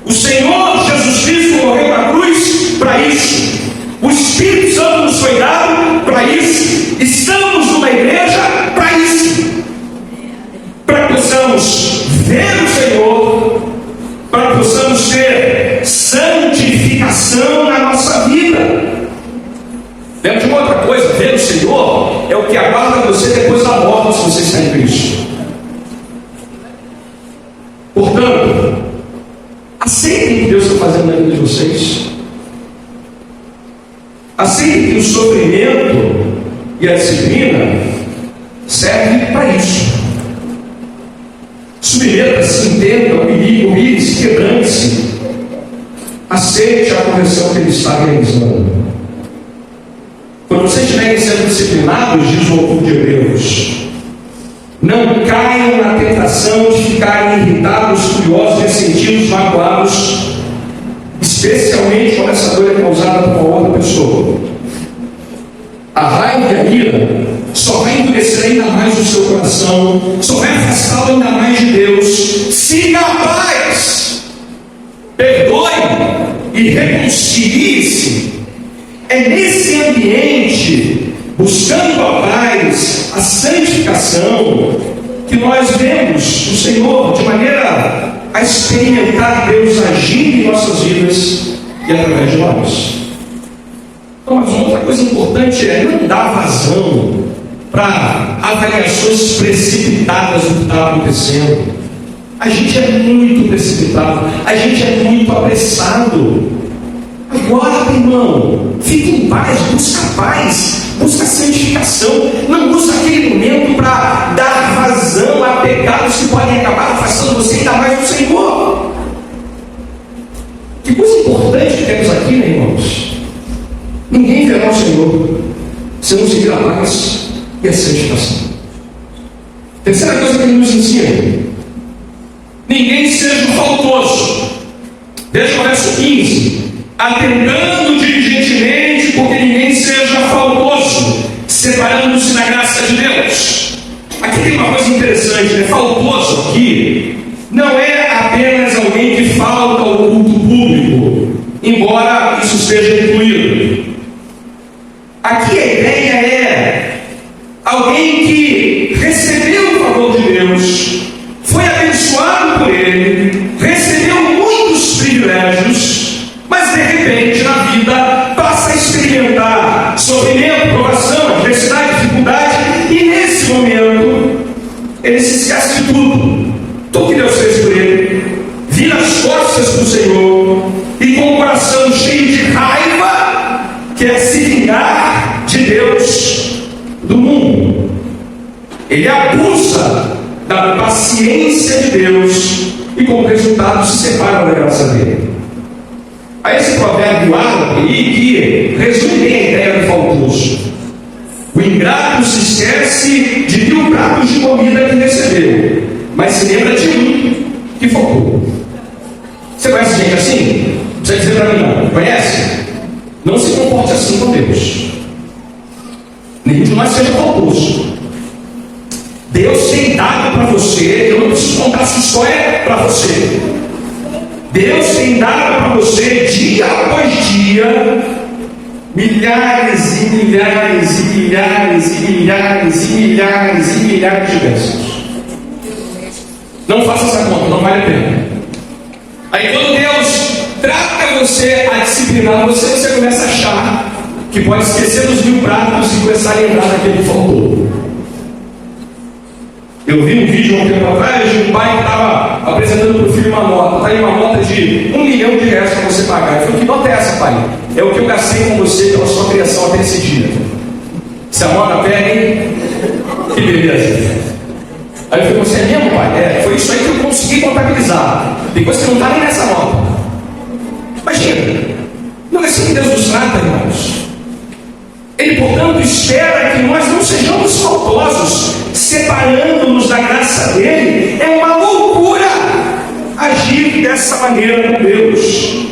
O Senhor Jesus Cristo morreu na cruz para isso. O Espírito Santo nos foi dado para isso. Estamos numa igreja para isso. coisa, ver o Senhor, é o que aguarda você depois da morte, se você está em Cristo. Portanto, aceitem o que Deus está fazendo na vida de vocês. Aceitem que o sofrimento e a disciplina servem para isso. Submeta-se, entenda, humilhe-se, quebrante-se. Aceite a correção que Ele está realizando. Quando vocês estiverem sendo disciplinados, diz o autor de Hebreus, não caiam na tentação de ficarem irritados, furiosos, ressentidos, magoados, especialmente quando essa dor é causada por uma outra pessoa. A raiva e a ira só vai endurecer ainda mais o seu coração, só vai afastá-lo ainda mais de Deus. Siga a paz, perdoe e reconcilie-se. É nesse ambiente, buscando a paz, a santificação, que nós vemos o Senhor de maneira a experimentar Deus agindo em nossas vidas e através de nós. Então, mas uma outra coisa importante é não dar vazão para avaliações precipitadas do que está acontecendo. A gente é muito precipitado, a gente é muito apressado. Aguarda, irmão, fique em paz, busca santificação. Não usa aquele momento para dar vazão a pecados que podem acabar afastando você ainda mais do Senhor. Que coisa importante que temos aqui, né, irmãos? Ninguém verá o Senhor se não seguir a paz e a santificação. Terceira coisa que Ele nos ensina: ninguém seja faltoso. Veja o verso 15: atentando diligentemente, porque ninguém seja faltoso, separando-se da graça de Deus. Aqui tem uma coisa interessante, né? Faltoso aqui não é apenas alguém que falta ao culto público, embora isso esteja incluído. Aqui a ideia é alguém que recebeu o favor de Deus, foi abençoado por Ele, recebeu muitos privilégios, mas de repente na vida passa a experimentar sofrimento, provação, adversidade, dificuldade, e nesse momento ele se esquece de tudo que Deus fez por ele, vira as costas para o Senhor e com o coração cheio de raiva quer se vingar de Deus do mundo. Ele abusa da paciência de Deus e como resultado se separa da graça dele. A esse provérbio árabe que resume bem a ideia do faltoso. O ingrato se esquece de 1000 pratos de comida que recebeu, mas se lembra de um que faltou. Você conhece gente assim? Não precisa dizer para mim não. Conhece? Não se comporte assim com Deus. Nenhum de nós seja faltoso. Deus tem dado para você, eu não preciso contar sua história para você. Deus tem dado para você, dia após dia, milhares e milhares e milhares e milhares e milhares e milhares de bênçãos. Não faça essa conta, não vale a pena. Aí quando Deus trata você a disciplinar você começa a achar que pode esquecer dos 1000 pratos e começar a lembrar daquele que faltou. Eu vi um vídeo há um tempo atrás de um pai que estava apresentando para o filho uma nota. Está aí uma nota de R$1 milhão para você pagar. Eu falei: que nota é essa, pai? É o que eu gastei com você pela sua criação até esse dia. Se a nota pega, hein? Que beleza. Aí eu falei: você é mesmo, pai? Foi isso aí que eu consegui contabilizar. Tem coisa que não está nem nessa nota. Imagina. Não é assim que Deus nos trata, irmãos. Ele, portanto, espera que nós não sejamos faltosos, separando-nos da graça dele. É uma loucura agir dessa maneira com Deus.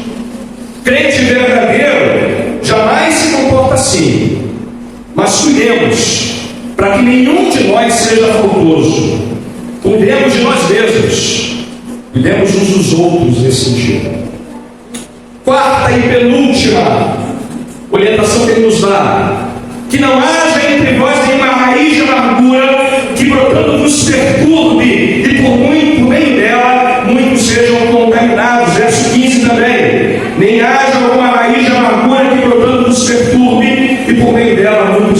Crente verdadeiro jamais se comporta assim. Mas cuidemos para que nenhum de nós seja faltoso. Cuidemos de nós mesmos. Cuidemos uns dos outros nesse sentido. Quarta e penúltima orientação que ele nos dá: que não haja entre vós nenhuma raiz de amargura que brotando vos perturbe, e por meio dela muitos sejam contaminados. Verso 15 também: nem haja alguma raiz de amargura que brotando vos perturbe, e por meio dela muitos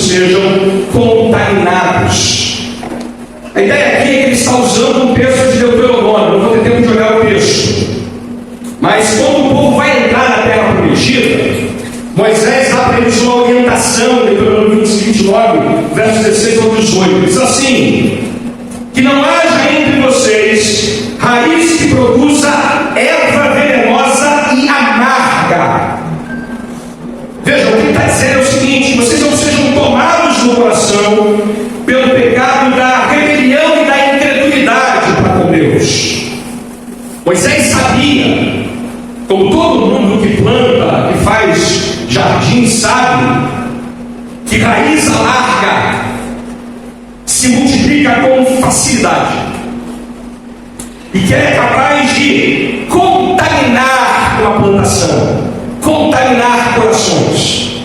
9, versos 16 ao 18. Diz assim: que não haja entre vocês raiz que produza erva venenosa e amarga. Veja, o que está dizendo é o seguinte: vocês não sejam tomados no coração pelo pecado da rebelião e da incredulidade para com Deus. Moisés sabia, como todo mundo que planta, que faz jardim sabe, que raiz amarga se multiplica com facilidade e que é capaz de contaminar uma plantação, contaminar corações.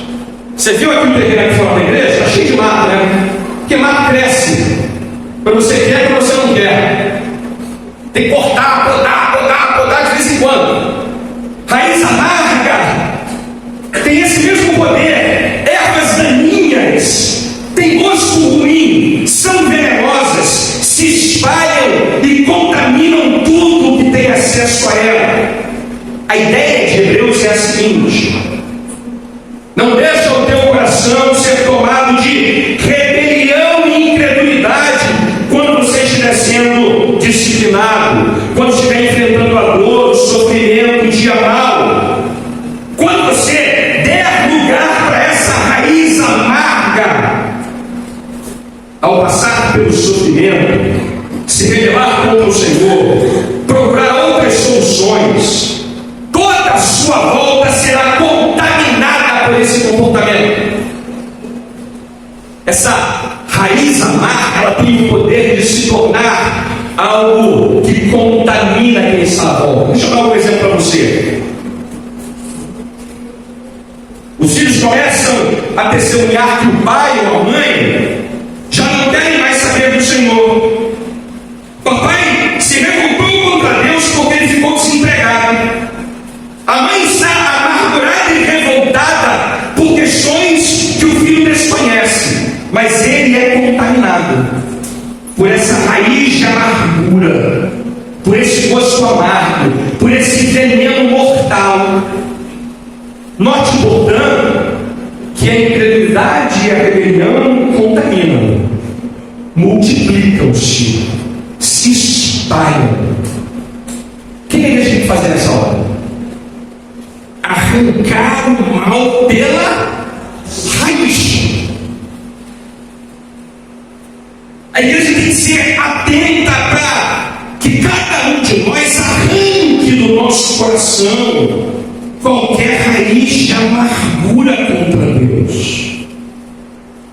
Você viu aqui o terreno aqui fora da igreja? Está cheio de mato, né? Porque mato cresce quando você quer e quando você não quer. Tem que cortar, podar de vez em quando. Raiz amarga tem esse mesmo poder. Ervas daninhas têm gosto ruim, são venenosas, se espalham e contaminam tudo que tem acesso a ela. A ideia de Hebreus é a seguinte: não deixa o teu coração ser tomado de rebelião e incredulidade quando você estiver sendo disciplinado, quando estiver enfrentando a dor, o sofrimento, o dia mau. Quando você der lugar para essa raiz amarga, ao passar pelo sofrimento, se rebelar contra o Senhor, procurar outras soluções, toda a sua volta será contaminada por esse comportamento. Essa raiz amarga, ela tem o poder de se tornar algo que contamina quem está à volta. Deixa eu dar um exemplo para você. Os filhos começam a testemunhar que o pai ou a mãe já não querem mais saber do Senhor. Papai se revoltou contra Deus porque ele ficou desempregado. A mãe está amargurada e revoltada por questões que o filho desconhece, mas ele é contaminado por essa raiz de amargura, por esse gosto amargo, por esse veneno mortal. Note, portanto, que a incredulidade e a rebelião contaminam, multiplicam-se, se espalham. O que a igreja tem que fazer nessa hora? Arrancar o mal pela raiz. A igreja tem que ser atenta para que cada um de nós arranque do nosso coração qualquer raiz de amargura contra Deus.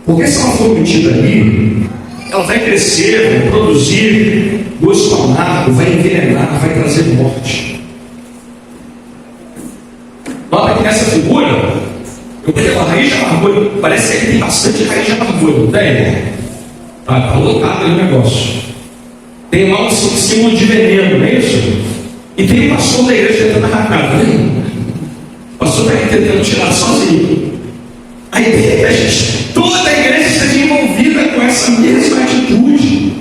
Porque se ela for metida ali, ela vai crescer, vai produzir gosto amargo, vai envenenar, vai trazer morte. Nota que nessa figura, eu peguei uma raiz de amargura, parece que tem bastante raiz de amargura, não tem? Está lotado ali o negócio. Tem lá um símbolo de veneno, não é isso? E tem um pastor da igreja tentando arrancar, né? O pastor está tentando tirar sozinho. Aí de repente, toda a igreja esteja envolvida com essa mesma atitude.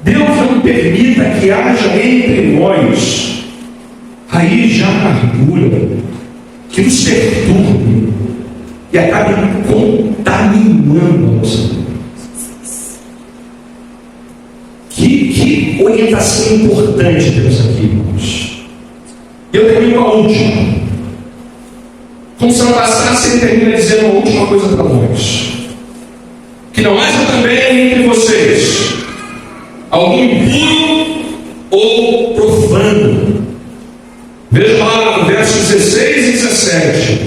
Deus não permita que haja entre nós raiz de amargura que nos perturbe e acabe contaminando a nossa vida. Que orientação importante temos aqui, irmãos. Eu termino com a última. Como se não bastasse, ele termina dizendo uma última coisa para nós: que não haja também entre vocês algum impuro ou profano. Veja lá no verso 16 e 17: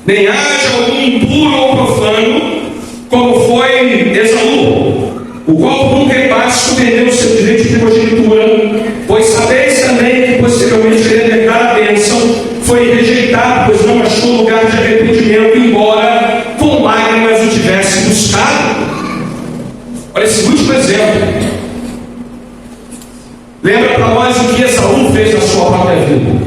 nem haja algum impuro ou profano, como foi Esaú, o qual por um repasse perdeu o seu direito de primogenitura, pois sabeis também que posteriormente querendo herdar a bênção, foi rejeitado, pois não achou lugar de arrependimento, embora com lágrimas o tivesse buscado. Olha esse último exemplo. Lembra para nós o que Esaú fez na sua própria vida.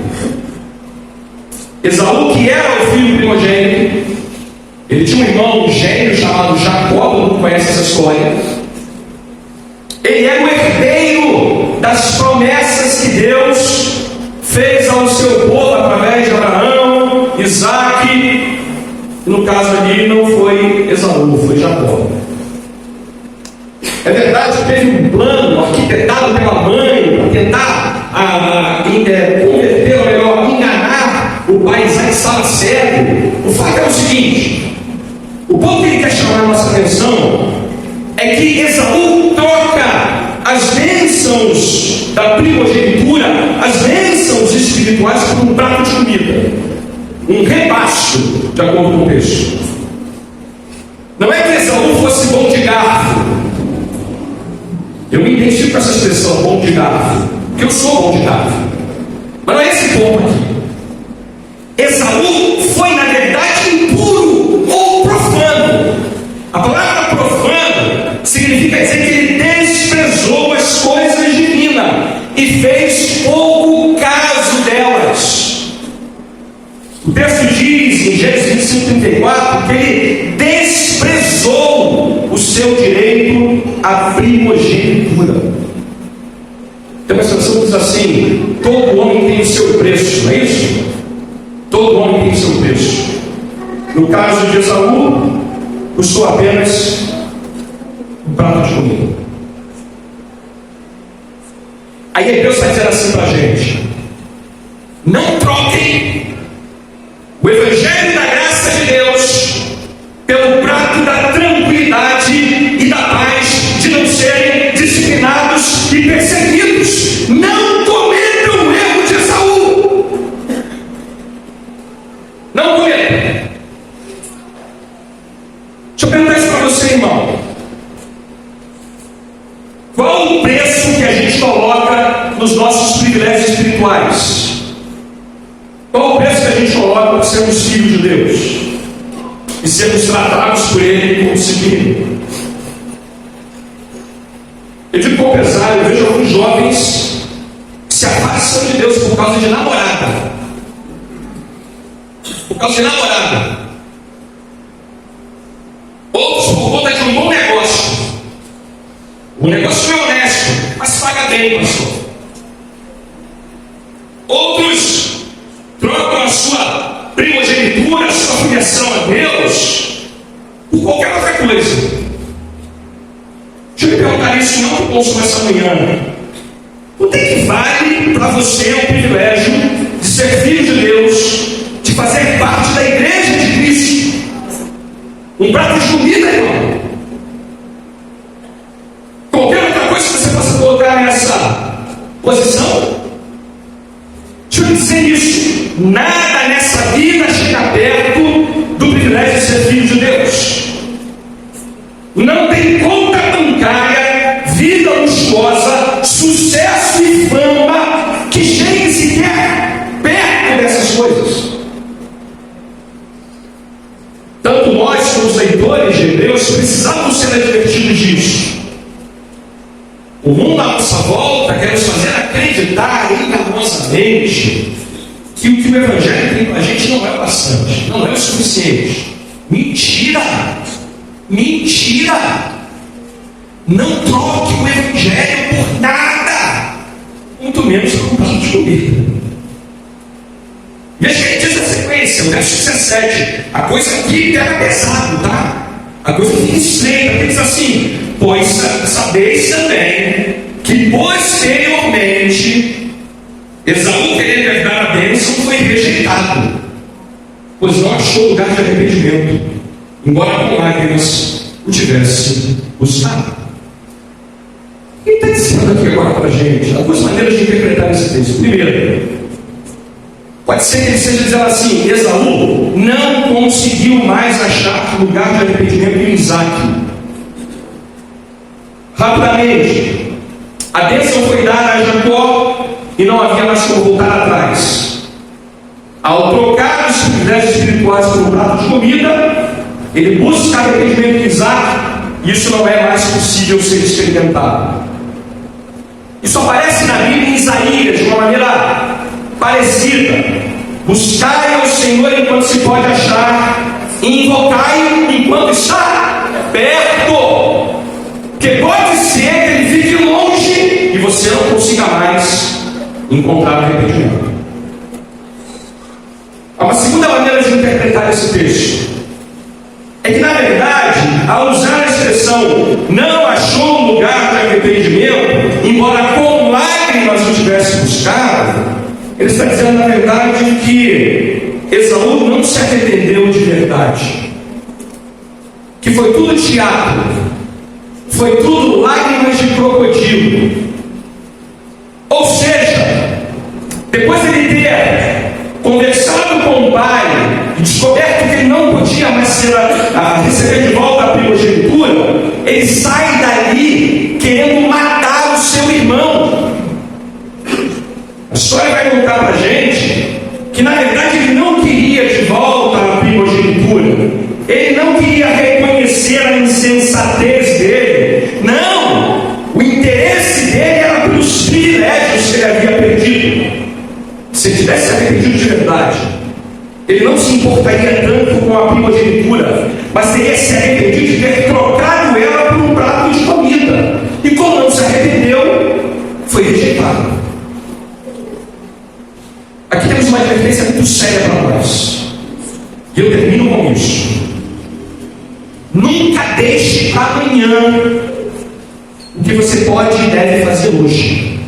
Esaú, que era o filho primogênito, ele tinha um irmão gênio chamado Jacó, todo mundo conhece essa história. Ele era o herdeiro das promessas que Deus fez ao seu povo através de Abraão, Isaque, no caso ali não foi Esaú, foi Jacó. É verdade que teve um plano arquitetado pela mãe para tentar converter, ou melhor, enganar o pai Isaac, que estava cego. O fato é o seguinte: o ponto que ele quer chamar a nossa atenção é que Esaú troca as bênçãos da primogenitura, as bênçãos espirituais, por um prato de comida, um repasto, de acordo com o texto. Não é que Esaú fosse bom de garfo. Eu me identifico com essa expressão, bom de garfo, porque eu sou bom de garfo. Mas não é esse ponto aqui. Esaú foi, na verdade, impuro ou profano. A palavra profano significa dizer que ele desprezou as coisas divinas e fez pouco caso delas. O texto diz em Gênesis 25:34 que ele desprezou o seu direito à primogenitura. Tem uma expressão que diz assim: todo homem tem o seu preço, não é isso? Todo homem tem o seu preço. No caso de Esaú, custou apenas um prato de comida. Aí Deus vai dizer assim para a gente: não troquem o Evangelho da graça de Deus pelo prato da tranquilidade e da paz de não serem disciplinados e perseguidos. Não cometam o erro de Esaú. Não cometam. Deixa eu perguntar isso para você, irmão. Qual o preço que a gente coloca nos nossos privilégios espirituais? Qual o preço que a gente coloca por sermos filhos de Deus e sermos tratados por Ele como disciplina? Eu digo com pesar, eu vejo alguns jovens que se afastam de Deus por causa de namorada. Por causa de namorada. Outros por conta de um bom negócio. O negócio é honesto, mas paga bem, pastor. Outros trocam a sua primogenitura, a sua filiação a Deus por qualquer outra coisa. Deixa eu lhe perguntar isso não por consumo essa manhã. O que vale para você o privilégio de ser filho de Deus, de fazer parte da igreja de Cristo? Um prato de comida, irmão. Qualquer outra coisa que você possa colocar nessa posição. Deixa eu dizer isso: nada nessa vida chega perto do privilégio de ser filho de Deus. Não tem conta bancária, vida luxuosa, sucesso e fama que chegue sequer perto dessas coisas. Tanto nós como os leitores de Hebreus precisamos ser advertidos disso. O mundo à nossa volta quer nos fazer acreditar enganosamente que o que o Evangelho tem para a gente não é o bastante, não é o suficiente. Mentira! Mentira! Não troque o Evangelho por nada, muito menos por um prato de comida. Veja que ele diz a sequência, o verso 17. A coisa aqui pega pesado, tá? A coisa fica estreita, ele diz assim: pois sabeis também que posteriormente Esaú, querendo herdar a bênção, foi rejeitado, pois não achou lugar de arrependimento, embora com lágrimas o tivesse buscado. O que está dizendo aqui agora para a gente? Há duas maneiras de interpretar esse texto. Primeiro, pode ser que ele esteja dizendo assim: Esaú não conseguiu mais achar lugar de arrependimento em Isaac. Rapidamente, a bênção foi dada a Jacó e não havia mais como voltar atrás. Ao trocar os privilégios espirituais por um prato de comida, ele busca arrependimento em Isaac, e isso não é mais possível ser experimentado. Isso aparece na Bíblia em Isaías de uma maneira parecida. Buscai ao Senhor enquanto se pode achar, e invocai-o enquanto está perto. Porque pode ser que ele fique longe e você não consiga mais encontrar arrependimento. Há uma segunda maneira de interpretar esse texto. é que, na verdade, ao usar a expressão não achou um lugar de arrependimento, embora com lágrimas o tivesse buscado, ele está dizendo, na verdade, que Esaú não se arrependeu de verdade, que foi tudo teatro, foi tudo lágrimas de crocodilo. Ou seja, depois de ele ter conversado com o pai e descoberto que ele não podia mais receber de volta a primogenitura, ele sai dali querendo matar o seu irmão. A história vai contar para a gente que, na verdade, ele não queria de volta a primogenitura, ele não queria reconhecer a insensatez dele. Não! O interesse dele era pelos privilégios que ele havia perdido. Se ele tivesse arrependido de verdade, ele não se importaria tanto com a primogenitura, mas teria se arrependido de ter trocado ela por um prato de comida. E como não se arrependeu, foi rejeitado. Aqui temos uma advertência muito séria para nós. E eu termino com isso. Nunca deixe para amanhã o que você pode e deve fazer hoje.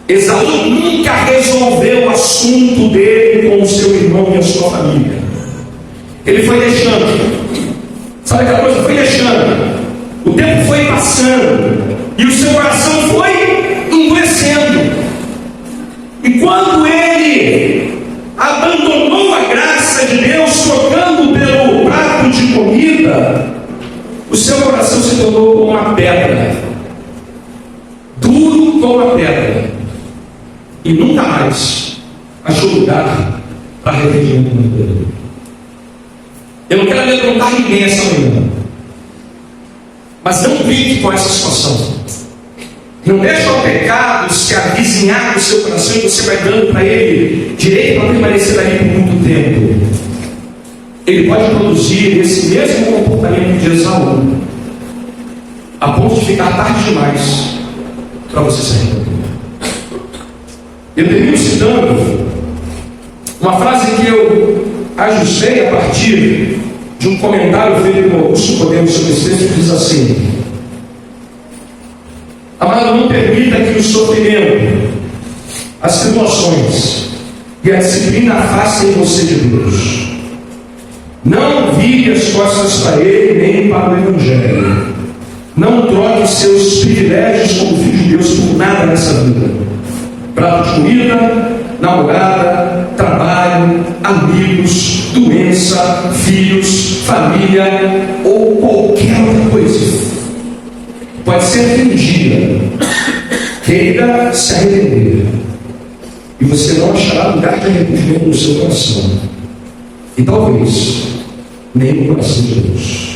Esaú nunca resolveu o assunto dele com o seu irmão e a sua família. Ele foi deixando. Sabe aquela coisa? Foi deixando. O tempo foi passando. E o seu coração foi endurecendo. E quando ele abandonou a graça de Deus, trocando pelo prato de comida, o seu coração se tornou como uma pedra, duro como uma pedra, e nunca mais achou lugar para arrependimento na vida dele. Eu não quero amedrontar ninguém essa manhã, mas não brinque com essa situação. Não deixa o pecado se avizinhar no seu coração e você vai dando para ele direito para permanecer ali por muito tempo. Ele pode produzir esse mesmo comportamento de Esaú, a ponto de ficar tarde demais para você se arrepender. Eu termino citando uma frase que eu ajustei a partir de um comentário feito por Augusto Podemos sobre esse texto, que diz assim: amado, não permita que o sofrimento, as tribulações e a disciplina afastem você de Deus. Não vire as costas para Ele, nem para o Evangelho. Não troque seus privilégios como filho de Deus por nada nessa vida. Prato de comida, namorada, trabalho, amigos, doença, filhos, família ou qualquer outra coisa. Pode ser que um dia queira se arrepender e você não achará lugar de arrependimento no seu coração, e talvez nem no coração de Deus.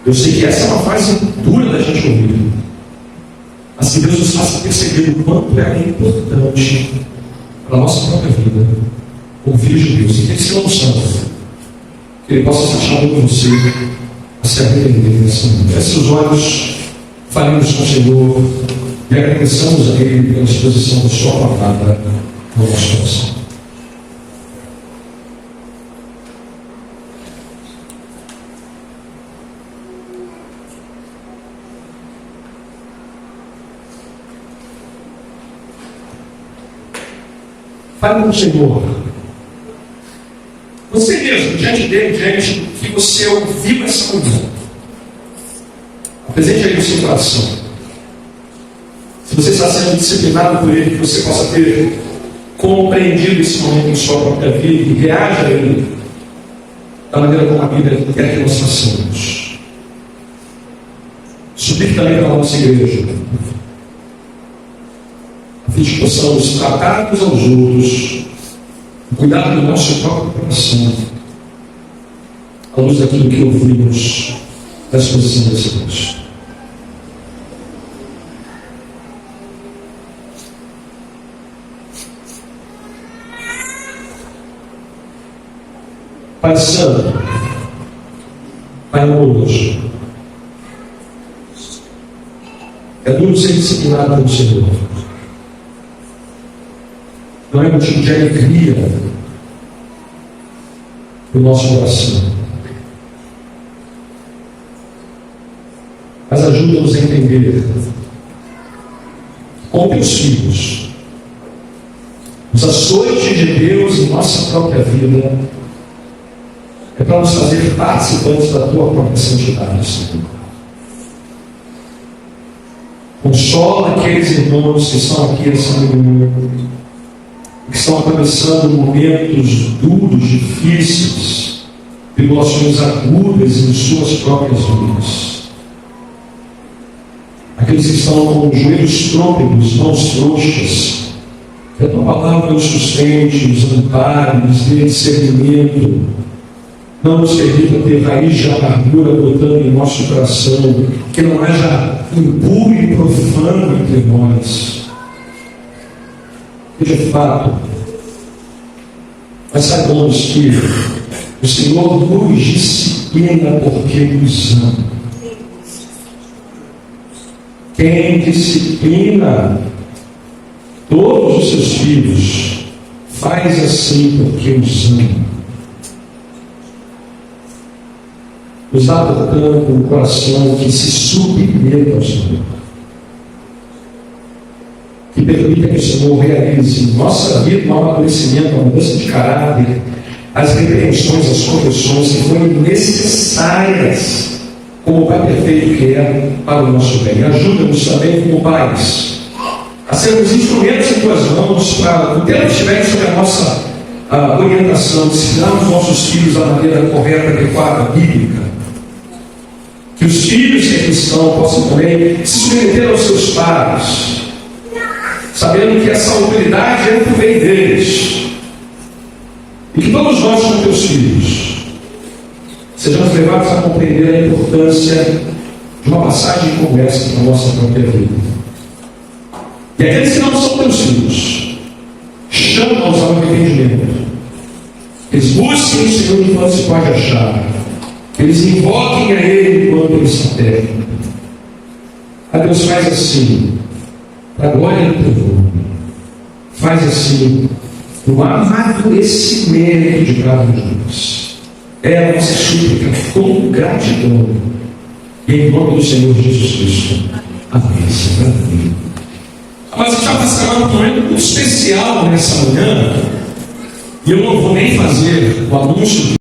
Eu sei que essa é uma fase dura da gente ouvir, mas que Deus nos faça perceber o quanto é importante para a nossa própria vida ouvir de Deus, e que Ele se não santo, que Ele possa se achar com você a se arrepender nessa manhã. Feche seus olhos, falemos com o Senhor e agradecemos a Ele pela exposição da sua palavra no nosso coração. Fale com o Senhor. Você mesmo, diante dele, diante do que você ouviu essa manhã, apresente aí o seu coração. Se você está sendo disciplinado por ele, que você possa ter compreendido esse momento em sua própria vida e reaja a ele da maneira como a Bíblia quer que nós façamos. Subir também para a nossa igreja, a fim de que possamos tratar uns aos outros, cuidar do nosso próprio coração, à luz daquilo que ouvimos da exposição desse texto. Pai Santo, Pai amoroso, é duro ser disciplinado pelo Senhor. Não é motivo de alegria do nosso coração. Mas ajuda-nos a entender, com teus filhos, os açoites de Deus em nossa própria vida é para nos fazer participantes da tua própria santidade, Senhor. Consola aqueles irmãos que estão aqui essa manhã, que estão atravessando momentos duros, difíceis, tribulações agudas em suas próprias vidas. Aqueles que estão com os joelhos trôpegos, mãos frouxas, que a tua palavra os sustente, os ampare, nos dê discernimento, não nos permita ter raiz de amargura brotando em nosso coração, que não haja impuro e profano entre nós. E de fato, nós saibamos que o Senhor nos disciplina porque nos ama. Quem disciplina todos os seus filhos faz assim porque os ama. Nos dá, portanto, um coração que se submeta ao Senhor, que permita que o Senhor realize em nossa vida um amadurecimento, uma mudança de caráter, as repreensões, as correções que forem necessárias, como o Pai perfeito que é para o nosso bem. Ajuda-nos também, como pais, a sermos instrumentos em tuas mãos para, no tempo que estiver sobre a nossa orientação, ensinarmos nossos filhos da maneira correta, adequada, bíblica. Que os filhos que aqui estão possam também se submeter aos seus pais, sabendo que essa autoridade é do bem deles. E que todos nós, como teus filhos, sejamos levados a compreender a importância de uma passagem como essa na nossa própria vida. E aqueles que não são teus filhos, chama-os ao arrependimento. Eles busquem o Senhor enquanto se pode achar. Eles invoquem a Ele enquanto Ele está perto. A Deus faz assim, para a glória do teu nome. Faz assim, no amadurecimento de cada um de nós. É a nossa súplica com gratidão. E em nome do Senhor Jesus Cristo. Amém. Amém. Mas a gente vai passar um momento muito especial nessa manhã. E eu não vou nem fazer o anúncio